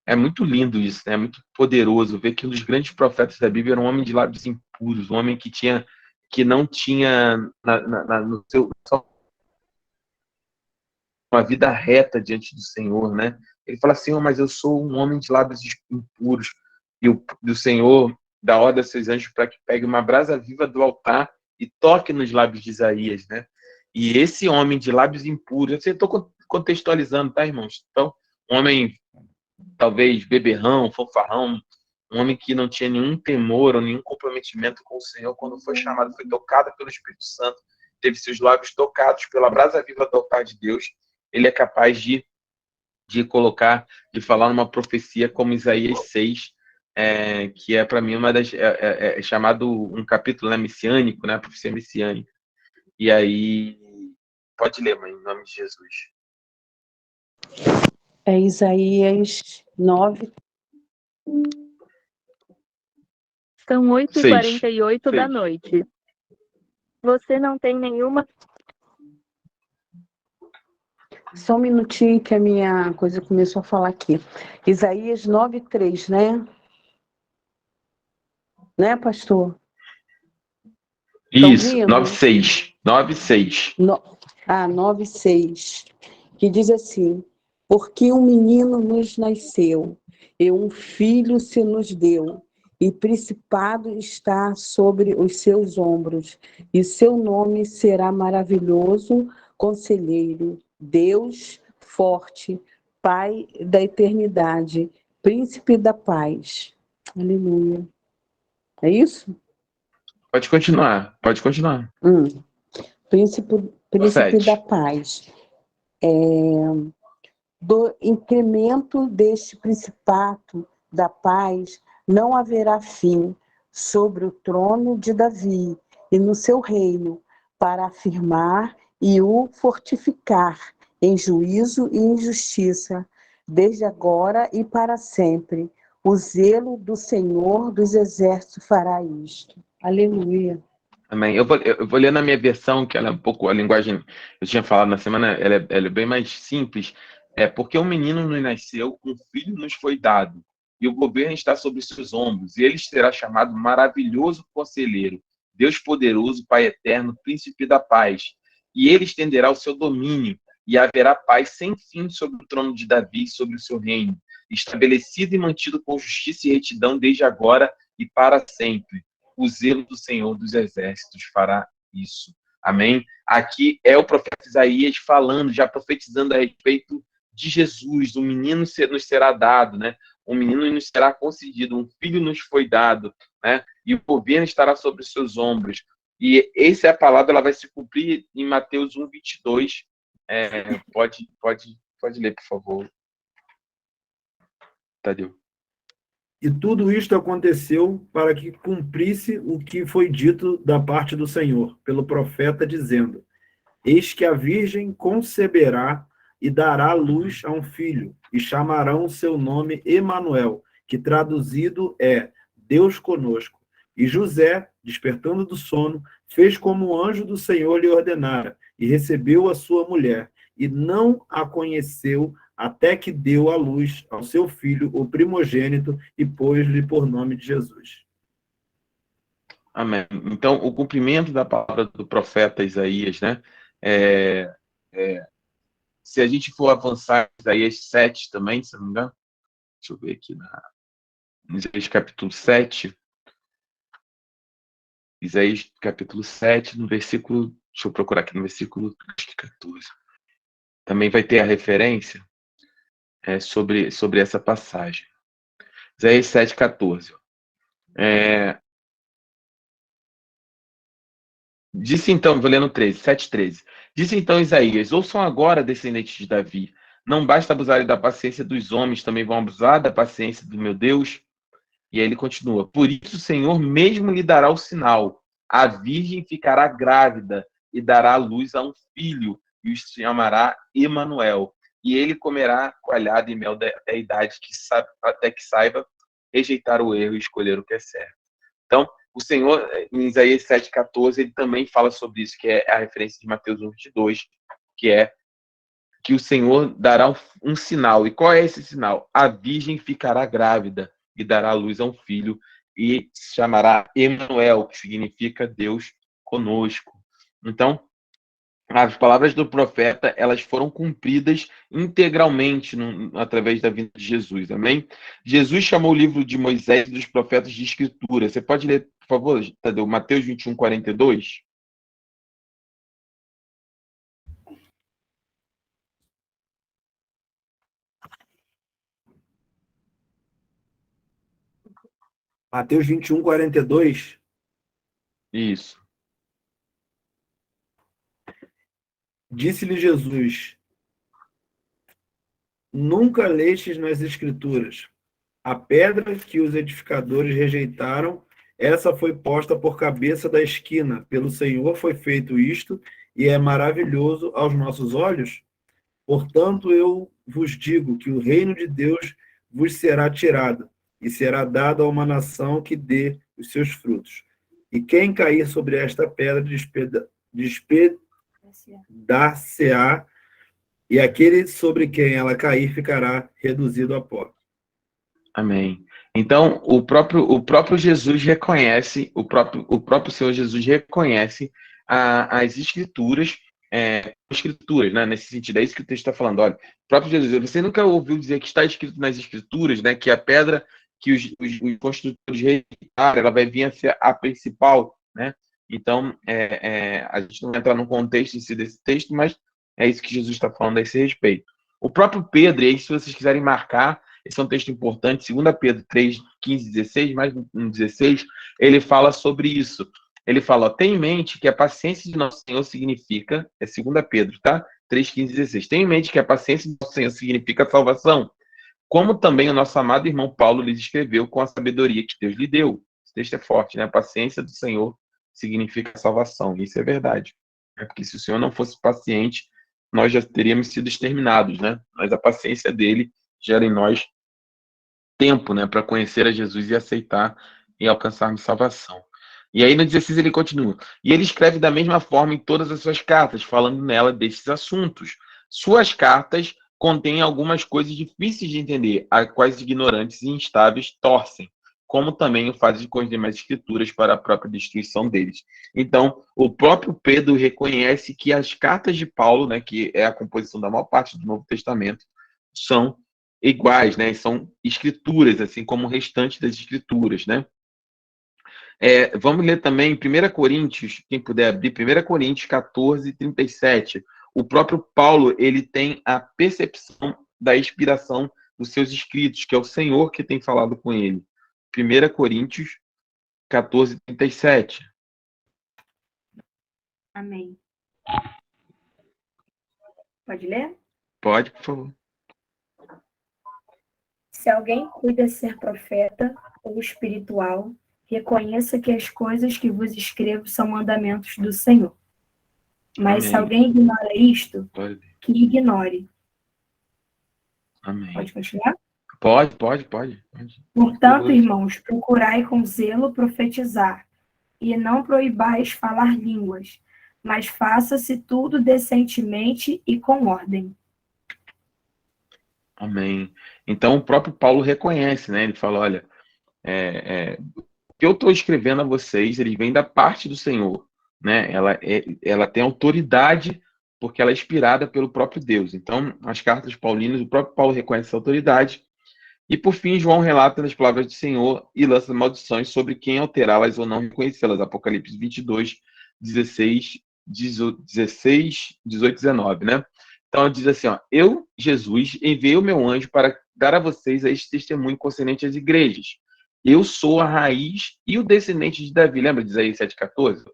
é muito lindo isso, né? É muito poderoso ver que um dos grandes profetas da Bíblia era um homem de lábios impuros, um homem que não tinha no seu uma vida reta diante do Senhor, né? Ele fala, Senhor, mas eu sou um homem de lábios impuros, e o Senhor dá ordem a seus anjos para que pegue uma brasa viva do altar e toque nos lábios de Isaías, né? E esse homem de lábios impuros, eu estou contextualizando, tá, irmãos? Então, um homem talvez beberrão, fanfarrão, um homem que não tinha nenhum temor ou nenhum comprometimento com o Senhor, quando foi chamado, foi tocado pelo Espírito Santo, teve seus lábios tocados pela brasa viva do altar de Deus, ele é capaz de falar numa profecia como Isaías 6, que é para mim uma das chamado um capítulo, né, messiânico, né, profecia messiânica. E aí pode ler, mãe, em nome de Jesus. É Isaías 9. São 8h48 da noite. Você não tem nenhuma... Só um minutinho que a minha coisa começou a falar aqui. Isaías 9:3, né? Né, pastor? Isso, 9:6. 9:6. 9:6. Que diz assim: porque um menino nos nasceu, e um filho se nos deu, e principado está sobre os seus ombros, e seu nome será maravilhoso, conselheiro, Deus forte, Pai da eternidade, príncipe da paz. Aleluia. É isso? Pode continuar. Príncipe da paz. Do incremento deste principado da paz não haverá fim sobre o trono de Davi e no seu reino, para afirmar e o fortificar em juízo e em justiça, desde agora e para sempre. O zelo do Senhor dos Exércitos fará isto. Aleluia. Amém. Eu vou ler na minha versão, que ela é um pouco, a linguagem, eu tinha falado na semana, ela é bem mais simples. Porque um menino nos nasceu, um filho nos foi dado, e o governo está sobre seus ombros, e ele será chamado maravilhoso conselheiro, Deus poderoso, Pai eterno, príncipe da paz. E ele estenderá o seu domínio, e haverá paz sem fim sobre o trono de Davi e sobre o seu reino, estabelecido e mantido com justiça e retidão desde agora e para sempre. O zelo do Senhor dos Exércitos fará isso. Amém? Aqui é o profeta Isaías falando, já profetizando a respeito de Jesus, o menino nos será dado, né? um menino nos será concedido, um filho nos foi dado, né? E o governo estará sobre os seus ombros. E essa é a palavra, ela vai se cumprir em Mateus 1:22. Pode ler, por favor, Tadeu. E tudo isto aconteceu para que cumprisse o que foi dito da parte do Senhor, pelo profeta, dizendo: Eis que a virgem conceberá e dará luz a um filho, e chamarão o seu nome Emanuel, que traduzido é Deus conosco. E José, despertando do sono, fez como o anjo do Senhor lhe ordenara, e recebeu a sua mulher, e não a conheceu até que deu à luz ao seu filho, o primogênito, e pôs-lhe por nome de Jesus. Amém. Então, o cumprimento da palavra do profeta Isaías, né? Se a gente for avançar em Isaías 7 também, se não me engano, deixa eu ver aqui no Isaías capítulo 7. Isaías capítulo 7, no versículo, deixa eu procurar aqui no versículo 14. Também vai ter a referência sobre essa passagem. Isaías 7:14. Disse então, vou ler no 7:13. Disse então Isaías: ouçam agora, descendentes de Davi. Não basta abusarem da paciência dos homens, também vão abusar da paciência do meu Deus? E aí ele continua: por isso o Senhor mesmo lhe dará o sinal. A virgem ficará grávida e dará à luz a um filho, e o chamará Emanuel. E ele comerá coalhada e mel até a idade até que saiba rejeitar o erro e escolher o que é certo. Então, o Senhor, em Isaías 7:14, ele também fala sobre isso, que é a referência de Mateus 1:22, que é que o Senhor dará um sinal. E qual é esse sinal? A virgem ficará grávida e dará à luz a um filho e se chamará Emanuel, que significa Deus conosco. Então, as palavras do profeta, elas foram cumpridas integralmente através da vinda de Jesus, amém? Jesus chamou o livro de Moisés e dos profetas de escritura. Você pode ler, por favor, Tadeu, Mateus 21:42? Mateus 21:42. Isso. Disse-lhe Jesus: nunca lestes nas Escrituras: a pedra que os edificadores rejeitaram, essa foi posta por cabeça da esquina. Pelo Senhor foi feito isto, e é maravilhoso aos nossos olhos? Portanto, eu vos digo que o reino de Deus vos será tirado, e será dado a uma nação que dê os seus frutos. E quem cair sobre esta pedra dar-se-á, e aquele sobre quem ela cair ficará reduzido a pó. Amém. Então, o próprio Jesus reconhece, o próprio Senhor Jesus reconhece as escrituras, né? Nesse sentido, é isso que o texto está falando. Olha, o próprio Jesus, você nunca ouviu dizer que está escrito nas escrituras, né, que a pedra que os construtores rejeitaram, ela vai vir a ser a principal, né? Então, a gente não vai entrar no contexto em si desse texto, mas é isso que Jesus está falando a esse respeito. O próprio Pedro, e aí, se vocês quiserem marcar, esse é um texto importante, 2 Pedro 3:15, 16, mais no 16, ele fala sobre isso. Ele fala, tem em mente que a paciência de nosso Senhor significa, é 2 Pedro, tá? 3:15, 16. Tem em mente que a paciência de nosso Senhor significa salvação, como também o nosso amado irmão Paulo lhes escreveu com a sabedoria que Deus lhe deu. Esse texto é forte, né? A paciência do Senhor significa salvação, e isso é verdade. Porque se o Senhor não fosse paciente, nós já teríamos sido exterminados, né? Mas a paciência dele gera em nós tempo, né, para conhecer a Jesus e aceitar e alcançarmos salvação. E aí no 16 ele continua. E ele escreve da mesma forma em todas as suas cartas, falando nela destes assuntos. Suas cartas contêm algumas coisas difíceis de entender, a quais ignorantes e instáveis torcem, como também o fazem com as demais escrituras para a própria destruição deles. Então, o próprio Pedro reconhece que as cartas de Paulo, né, que é a composição da maior parte do Novo Testamento, são iguais, né? São escrituras, assim como o restante das escrituras, né? Vamos ler também 1 Coríntios, quem puder abrir, 1 Coríntios 14:37. O próprio Paulo, ele tem a percepção da inspiração os seus escritos, que é o Senhor que tem falado com ele. 1 Coríntios 14:37. Amém. Pode ler? Pode, por favor. Se alguém cuida ser profeta ou espiritual, reconheça que as coisas que vos escrevo são mandamentos do Senhor. Mas se Amém. alguém ignora isto, Pode. que ignore. Amém. Pode continuar? Pode. Portanto, irmãos, procurai com zelo profetizar, e não proibais falar línguas, mas faça-se tudo decentemente e com ordem. Amém. Então, o próprio Paulo reconhece, né? Ele fala, olha, o que eu estou escrevendo a vocês, ele vem da parte do Senhor, né? Ela tem autoridade porque ela é inspirada pelo próprio Deus. Então, as cartas paulinas, o próprio Paulo reconhece essa autoridade. E, por fim, João relata nas palavras do Senhor e lança maldições sobre quem alterá-las ou não reconhecê-las. Apocalipse 22, 16, 18, 19, né? Então, ele diz assim, ó, eu, Jesus, enviei o meu anjo para dar a vocês este testemunho concernente às igrejas. Eu sou a raiz e o descendente de Davi. Lembra de Isaías 7,14?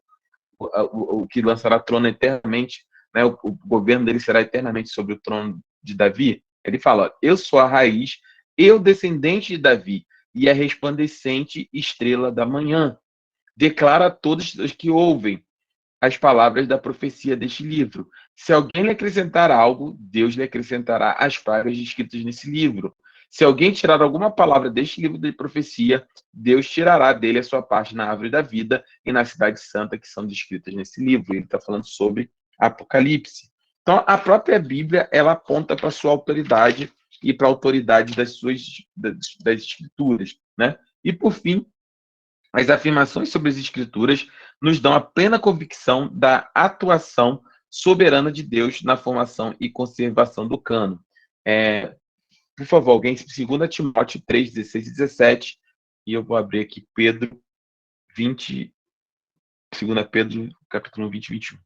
O que lançará trono eternamente, né? O governo dele será eternamente sobre o trono de Davi. Ele fala, ó, eu sou a raiz e o descendente de Davi e a resplandecente estrela da manhã. Declara a todos os que ouvem as palavras da profecia deste livro. Se alguém lhe acrescentar algo, Deus lhe acrescentará as pragas escritas nesse livro. Se alguém tirar alguma palavra deste livro de profecia, Deus tirará dele a sua parte na árvore da vida e na cidade santa que são descritas nesse livro. Ele está falando sobre Apocalipse. Então, a própria Bíblia, ela aponta para a sua autoridade e para a autoridade das escrituras, né? E, por fim, as afirmações sobre as escrituras nos dão a plena convicção da atuação soberana de Deus na formação e conservação do cânon. Por favor, alguém, 2 Timóteo 3, 16 e 17, e eu vou abrir aqui Pedro 20, 2 Pedro, capítulo 20 e 21.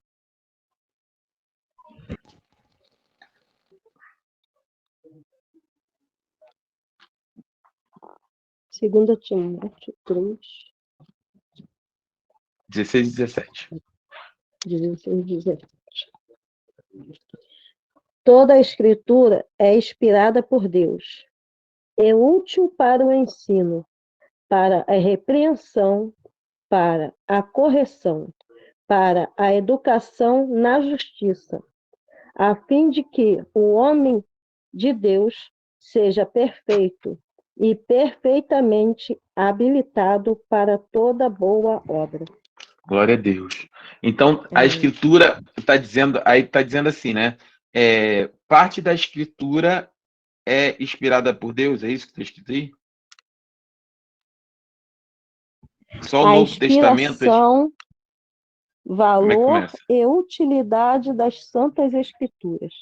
Segunda Timóteo 3, 16 e 17. 16 e 17. Toda a Escritura é inspirada por Deus. É útil para o ensino, para a repreensão, para a correção, para a educação na justiça, a fim de que o homem de Deus seja perfeito e perfeitamente habilitado para toda boa obra. Glória a Deus. Então, a Escritura está dizendo assim, né? Parte da Escritura é inspirada por Deus, é isso que está escrito aí? Só o Novo Testamento. Inspiração, valor e utilidade das Santas Escrituras.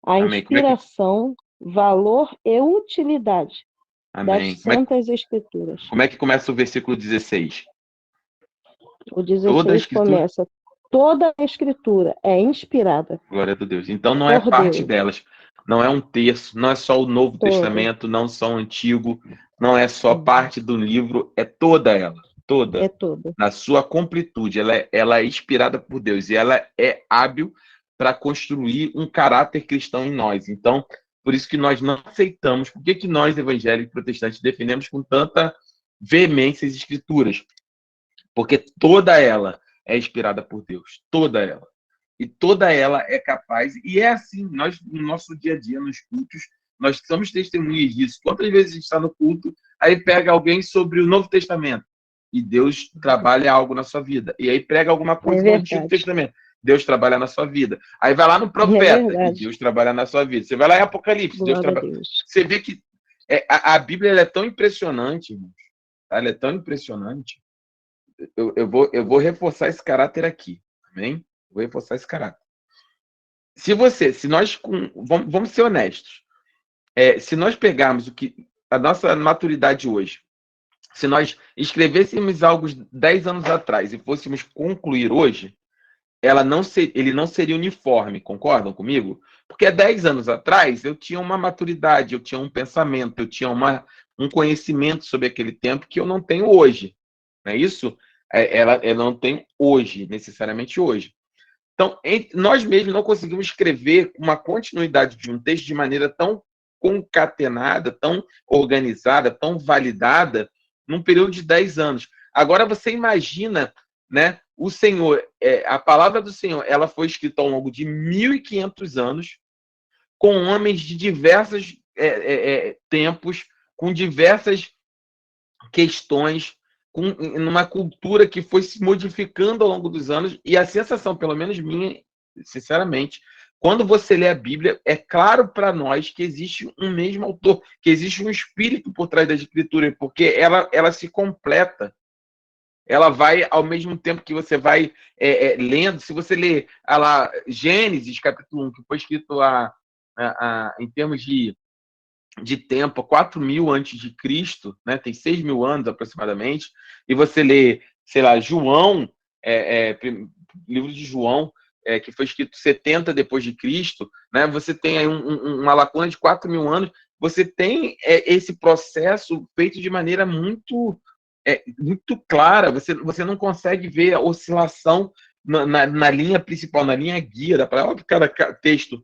A Amém. inspiração, valor e utilidade Amém. das Santas Escrituras. Como é que começa o versículo 16? O 16 começa, toda a Escritura é inspirada. Glória a Deus. Então não é parte delas, não é um terço, não é só o Novo Testamento, não só o Antigo, não é só parte do livro, é toda ela. Toda. É toda. Na sua completude. Ela é inspirada por Deus e ela é hábil para construir um caráter cristão em nós. Então, por isso que nós não aceitamos. Por que nós, evangélicos protestantes, defendemos com tanta veemência as Escrituras? Porque toda ela é inspirada por Deus. Toda ela. E toda ela é capaz. E é assim, nós, no nosso dia a dia, nos cultos, nós somos testemunhas disso. Quantas vezes a gente está no culto, aí pega alguém sobre o Novo Testamento, e Deus trabalha algo na sua vida. E aí prega alguma coisa no Antigo Testamento. Deus trabalha na sua vida. Aí vai lá no profeta, e Deus trabalha na sua vida. Você vai lá em Apocalipse, Deus trabalha. Você vê que a Bíblia ela é tão impressionante, irmãos. Ela é tão impressionante. Eu vou reforçar esse caráter aqui. Amém? Vou reforçar esse caráter. Se nós, vamos ser honestos. Se nós pegarmos a nossa maturidade hoje, se nós escrevêssemos algo 10 anos atrás e fôssemos concluir hoje, ele não seria uniforme, concordam comigo? Porque há 10 anos atrás eu tinha uma maturidade, eu tinha um pensamento, eu tinha um conhecimento sobre aquele tempo que eu não tenho hoje. Não é isso? Ela não tem hoje, necessariamente hoje. Então, nós mesmos não conseguimos escrever uma continuidade de um texto de maneira tão concatenada, tão organizada, tão validada, num período de 10 anos. Agora, você imagina, né, o Senhor, a palavra do Senhor, ela foi escrita ao longo de 1.500 anos, com homens de diversos tempos, com diversas questões, numa cultura que foi se modificando ao longo dos anos, e a sensação, pelo menos minha, sinceramente, quando você lê a Bíblia, é claro para nós que existe um mesmo autor, que existe um espírito por trás da escritura, porque ela se completa. Ela vai, ao mesmo tempo que você vai lendo, se você lê lá, Gênesis, capítulo 1, que foi escrito em termos de tempo, 4.000 antes de Cristo, né? Tem 6.000 anos aproximadamente, e você lê, sei lá, João, livro de João, que foi escrito 70 depois de Cristo, né? Você tem aí uma lacuna de 4.000 anos, você tem esse processo feito de maneira muito clara, você não consegue ver a oscilação na linha principal, na linha guia da palavra. Óbvio que cada texto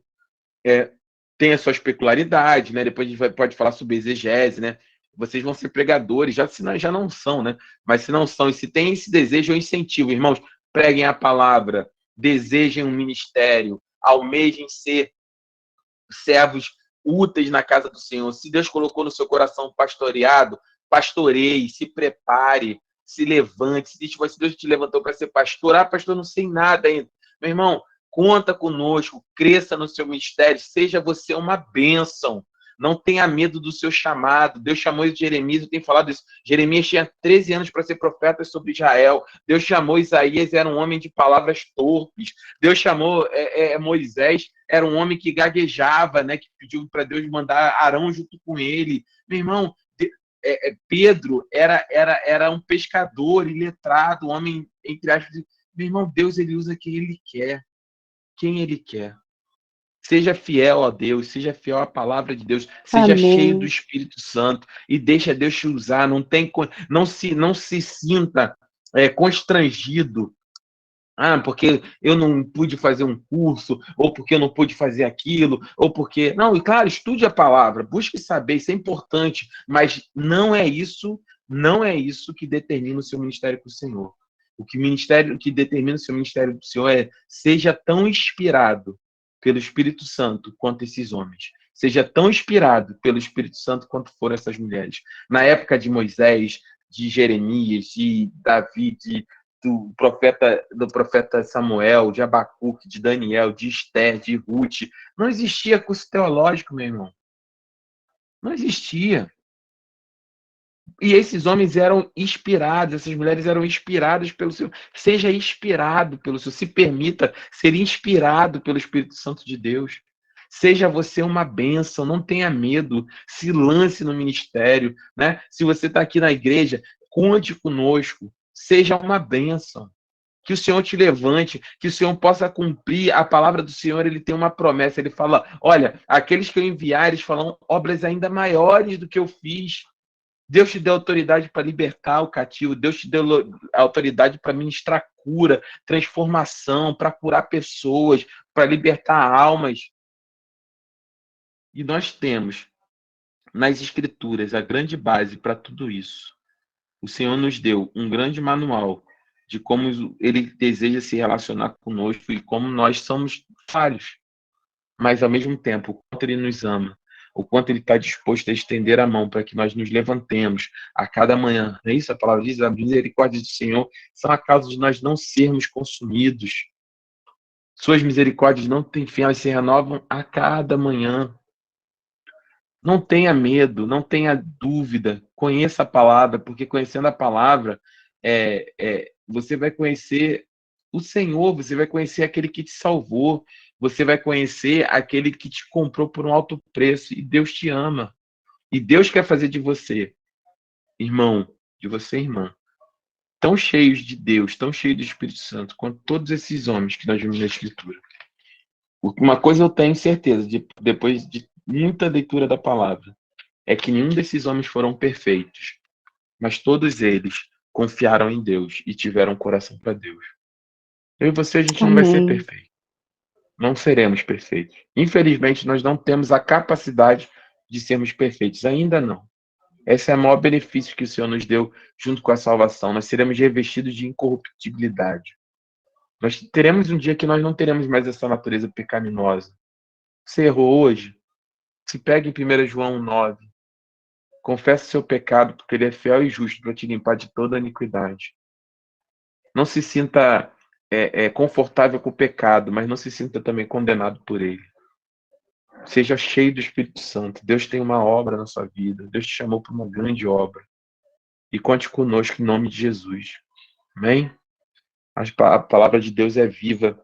tem a sua peculiaridade, né? Depois a gente pode falar sobre exegese, né? Vocês vão ser pregadores, já não são, né? Mas se não são, e se tem esse desejo, eu incentivo, irmãos, preguem a palavra, desejem um ministério, almejem ser servos úteis na casa do Senhor. Se Deus colocou no seu coração pastoreado, pastoreie, se prepare, se levante. Se Deus te levantou para ser pastor, pastor, não sei nada ainda. Meu irmão, conta conosco, cresça no seu ministério, seja você uma bênção. Não tenha medo do seu chamado. Deus chamou Jeremias, eu tenho falado isso. Jeremias tinha 13 anos para ser profeta sobre Israel. Deus chamou Isaías, era um homem de palavras torpes. Deus chamou Moisés, era um homem que gaguejava, né, que pediu para Deus mandar Arão junto com ele. Meu irmão, Pedro era um pescador, iletrado, um homem, entre aspas. Meu irmão, Deus, ele usa quem ele quer. Quem ele quer. Seja fiel a Deus, seja fiel à palavra de Deus, seja Amém. cheio do Espírito Santo e deixa Deus te usar. Não se sinta constrangido. Porque eu não pude fazer um curso, ou porque eu não pude fazer aquilo, ou porque... Não, e claro, estude a palavra, busque saber, isso é importante, mas não é isso que determina o seu ministério com o Senhor. O que determina o seu ministério do Senhor seja tão inspirado pelo Espírito Santo quanto esses homens. Seja tão inspirado pelo Espírito Santo quanto foram essas mulheres. Na época de Moisés, de Jeremias, de Davi, do profeta Samuel, de Abacuque, de Daniel, de Esther, de Ruth, não existia curso teológico, meu irmão. Não existia. E esses homens eram inspirados, essas mulheres eram inspiradas pelo Senhor. Seja inspirado pelo Senhor, se permita ser inspirado pelo Espírito Santo de Deus. Seja você uma bênção, não tenha medo, se lance no ministério, né? Se você está aqui na igreja, conte conosco, seja uma bênção. Que o Senhor te levante, que o Senhor possa cumprir a palavra do Senhor. Ele tem uma promessa, ele fala, olha, aqueles que eu enviar, eles falam obras ainda maiores do que eu fiz. Deus te deu autoridade para libertar o cativo, Deus te deu autoridade para ministrar cura, transformação, para curar pessoas, para libertar almas. E nós temos nas Escrituras a grande base para tudo isso. O Senhor nos deu um grande manual de como Ele deseja se relacionar conosco e como nós somos falhos, mas ao mesmo tempo, o quanto Ele nos ama, o quanto Ele está disposto a estender a mão para que nós nos levantemos a cada manhã. Não é isso? A palavra diz, a misericórdia do Senhor são a causa de nós não sermos consumidos. Suas misericórdias não têm fim, elas se renovam a cada manhã. Não tenha medo, não tenha dúvida, conheça a palavra, porque conhecendo a palavra, você vai conhecer o Senhor, você vai conhecer aquele que te salvou, você vai conhecer aquele que te comprou por um alto preço, e Deus te ama. E Deus quer fazer de você, irmão, de você, irmã, tão cheios de Deus, tão cheios do Espírito Santo, quanto todos esses homens que nós vimos na Escritura. Uma coisa eu tenho certeza, depois de muita leitura da palavra, é que nenhum desses homens foram perfeitos, mas todos eles confiaram em Deus e tiveram um coração para Deus. Eu e você, a gente não vai ser Amém. perfeito. Não seremos perfeitos. Infelizmente, nós não temos a capacidade de sermos perfeitos. Ainda não. Esse é o maior benefício que o Senhor nos deu junto com a salvação. Nós seremos revestidos de incorruptibilidade. Nós teremos um dia que nós não teremos mais essa natureza pecaminosa. Você errou hoje? Se pega em 1 João 9. Confessa seu pecado, porque ele é fiel e justo para te limpar de toda a iniquidade. Não se sinta confortável com o pecado, mas não se sinta também condenado por ele. Seja cheio do Espírito Santo. Deus tem uma obra na sua vida. Deus te chamou para uma grande obra. E conte conosco em nome de Jesus. Amém? A palavra de Deus é viva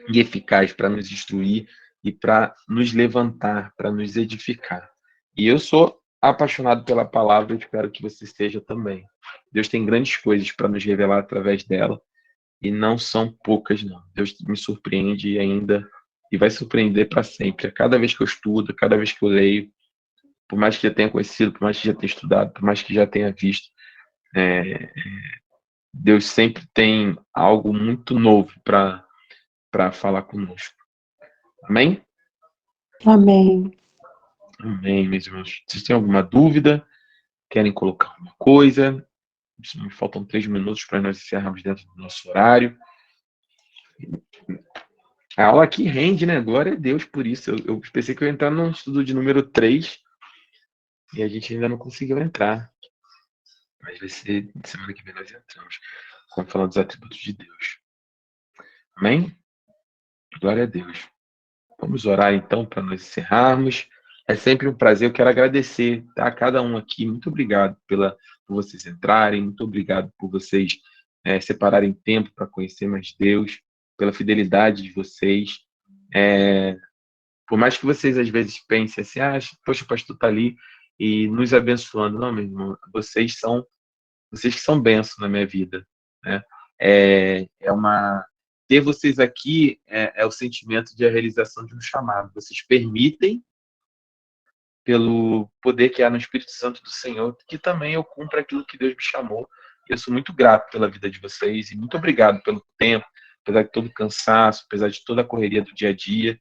e eficaz para nos instruir e para nos levantar, para nos edificar. E eu sou apaixonado pela palavra e espero que você esteja também. Deus tem grandes coisas para nos revelar através dela e não são poucas, não. Deus me surpreende ainda e vai surpreender para sempre. A cada vez que eu estudo, a cada vez que eu leio, por mais que já tenha conhecido, por mais que já tenha estudado, por mais que já tenha visto, Deus sempre tem algo muito novo para falar conosco. Amém? Amém. Amém, meus irmãos. Vocês têm alguma dúvida? Querem colocar alguma coisa? Me faltam 3 minutos para nós encerrarmos dentro do nosso horário. A aula aqui rende, né? Glória a Deus por isso. Eu pensei que eu ia entrar no estudo de número 3 e a gente ainda não conseguiu entrar. Mas vai ser semana que vem nós entramos. Vamos falar dos atributos de Deus. Amém? Glória a Deus. Vamos orar então para nós encerrarmos. É sempre um prazer. Eu quero agradecer a cada um aqui. Muito obrigado por vocês entrarem. Muito obrigado por vocês separarem tempo para conhecer mais Deus. Pela fidelidade de vocês. Por mais que vocês às vezes pensem assim, poxa, o pastor está ali e nos abençoando. Não, meu irmão, vocês que são bênção na minha vida, né? Ter vocês aqui é o sentimento de a realização de um chamado. Vocês permitem, pelo poder que há no Espírito Santo do Senhor, que também eu cumpra aquilo que Deus me chamou. Eu sou muito grato pela vida de vocês e muito obrigado pelo tempo, apesar de todo o cansaço, apesar de toda a correria do dia a dia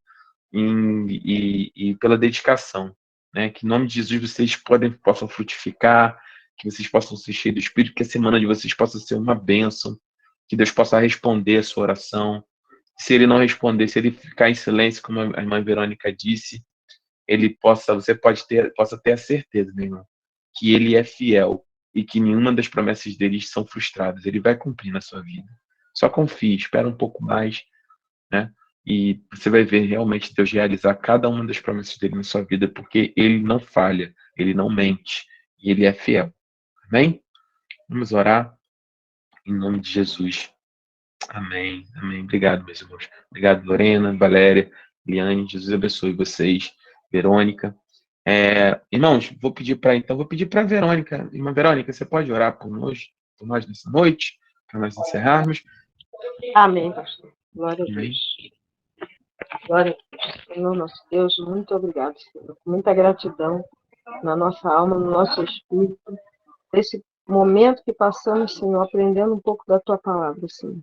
e pela dedicação, né? Que em nome de Jesus vocês possam frutificar, que vocês possam ser cheios do Espírito, que a semana de vocês possa ser uma bênção, que Deus possa responder a sua oração. Se Ele não responder, se Ele ficar em silêncio, como a irmã Verônica disse, você possa ter a certeza, meu irmão, que Ele é fiel e que nenhuma das promessas dele são frustradas. Ele vai cumprir na sua vida. Só confie, espera um pouco mais, né? E você vai ver realmente Deus realizar cada uma das promessas dele na sua vida, porque Ele não falha, Ele não mente, e Ele é fiel. Amém? Vamos orar em nome de Jesus. Amém, amém. Obrigado, meus irmãos. Obrigado, Lorena, Valéria, Liane. Jesus abençoe vocês. Verônica. Irmãos, vou pedir para a Verônica. Irmã Verônica, você pode orar por nós nessa noite, para nós encerrarmos? Amém, pastor. Glória a Amém. Deus. Glória a Deus. Senhor, nosso Deus, muito obrigado, Senhor. Com muita gratidão na nossa alma, no nosso espírito, esse momento que passamos, Senhor, aprendendo um pouco da Tua palavra, Senhor.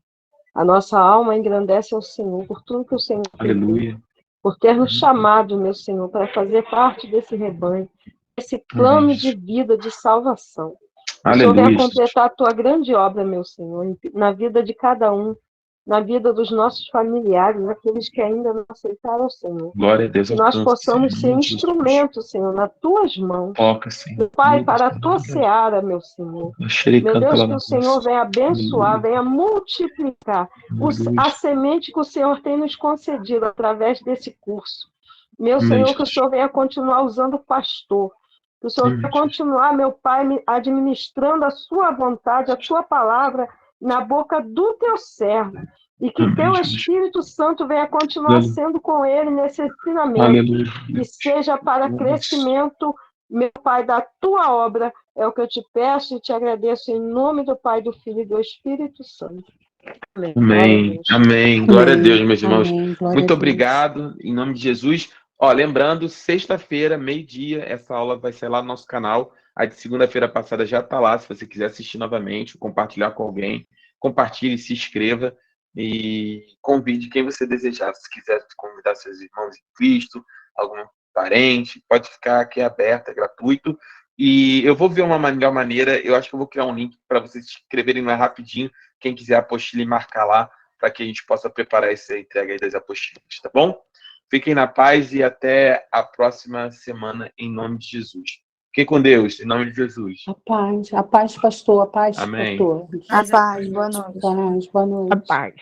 A nossa alma engrandece ao Senhor por tudo que o Senhor fez. Aleluia. Por ter nos chamado, meu Senhor, para fazer parte desse rebanho, esse plano de vida, de salvação. O Senhor venha completar a Tua grande obra, meu Senhor, na vida de cada um, na vida dos nossos familiares, aqueles que ainda não aceitaram o Senhor. Glória a Deus. Que nós possamos ser instrumentos, Senhor, nas Tuas mãos. Toca, Senhor. Pai, para a Tua seara, meu Senhor. Meu Deus, que o Senhor venha abençoar, venha multiplicar a semente que o Senhor tem nos concedido através desse curso. Meu Senhor, que o Senhor venha continuar usando o pastor. Que o Senhor venha continuar, meu Pai, administrando a Sua vontade, a Tua palavra na boca do Teu servo. E que Teu Espírito Santo venha continuar sendo com ele nesse ensinamento. E seja para crescimento, meu Pai, da Tua obra. É o que eu te peço e te agradeço em nome do Pai, do Filho e do Espírito Santo. Amém. Amém. Glória a Deus, meus irmãos. Amém. Glória a Muito Deus. obrigado, em nome de Jesus. Ó, lembrando, sexta-feira, meio-dia, essa aula vai ser lá no nosso canal. A de segunda-feira passada já está lá, se você quiser assistir novamente, compartilhar com alguém. Compartilhe, se inscreva e convide quem você desejar. Se quiser convidar seus irmãos em Cristo, algum parente, pode ficar aqui aberto, é gratuito. E eu vou ver uma melhor maneira, eu acho que eu vou criar um link para vocês se inscreverem mais rapidinho, quem quiser a apostila e marcar lá, para que a gente possa preparar essa entrega aí das apostilas, tá bom? Fiquem na paz e até a próxima semana, em nome de Jesus. Fiquem com Deus, em nome de Jesus. A paz, pastor, a paz, Amém. pastor. A paz, boa noite. A paz, boa noite. A paz.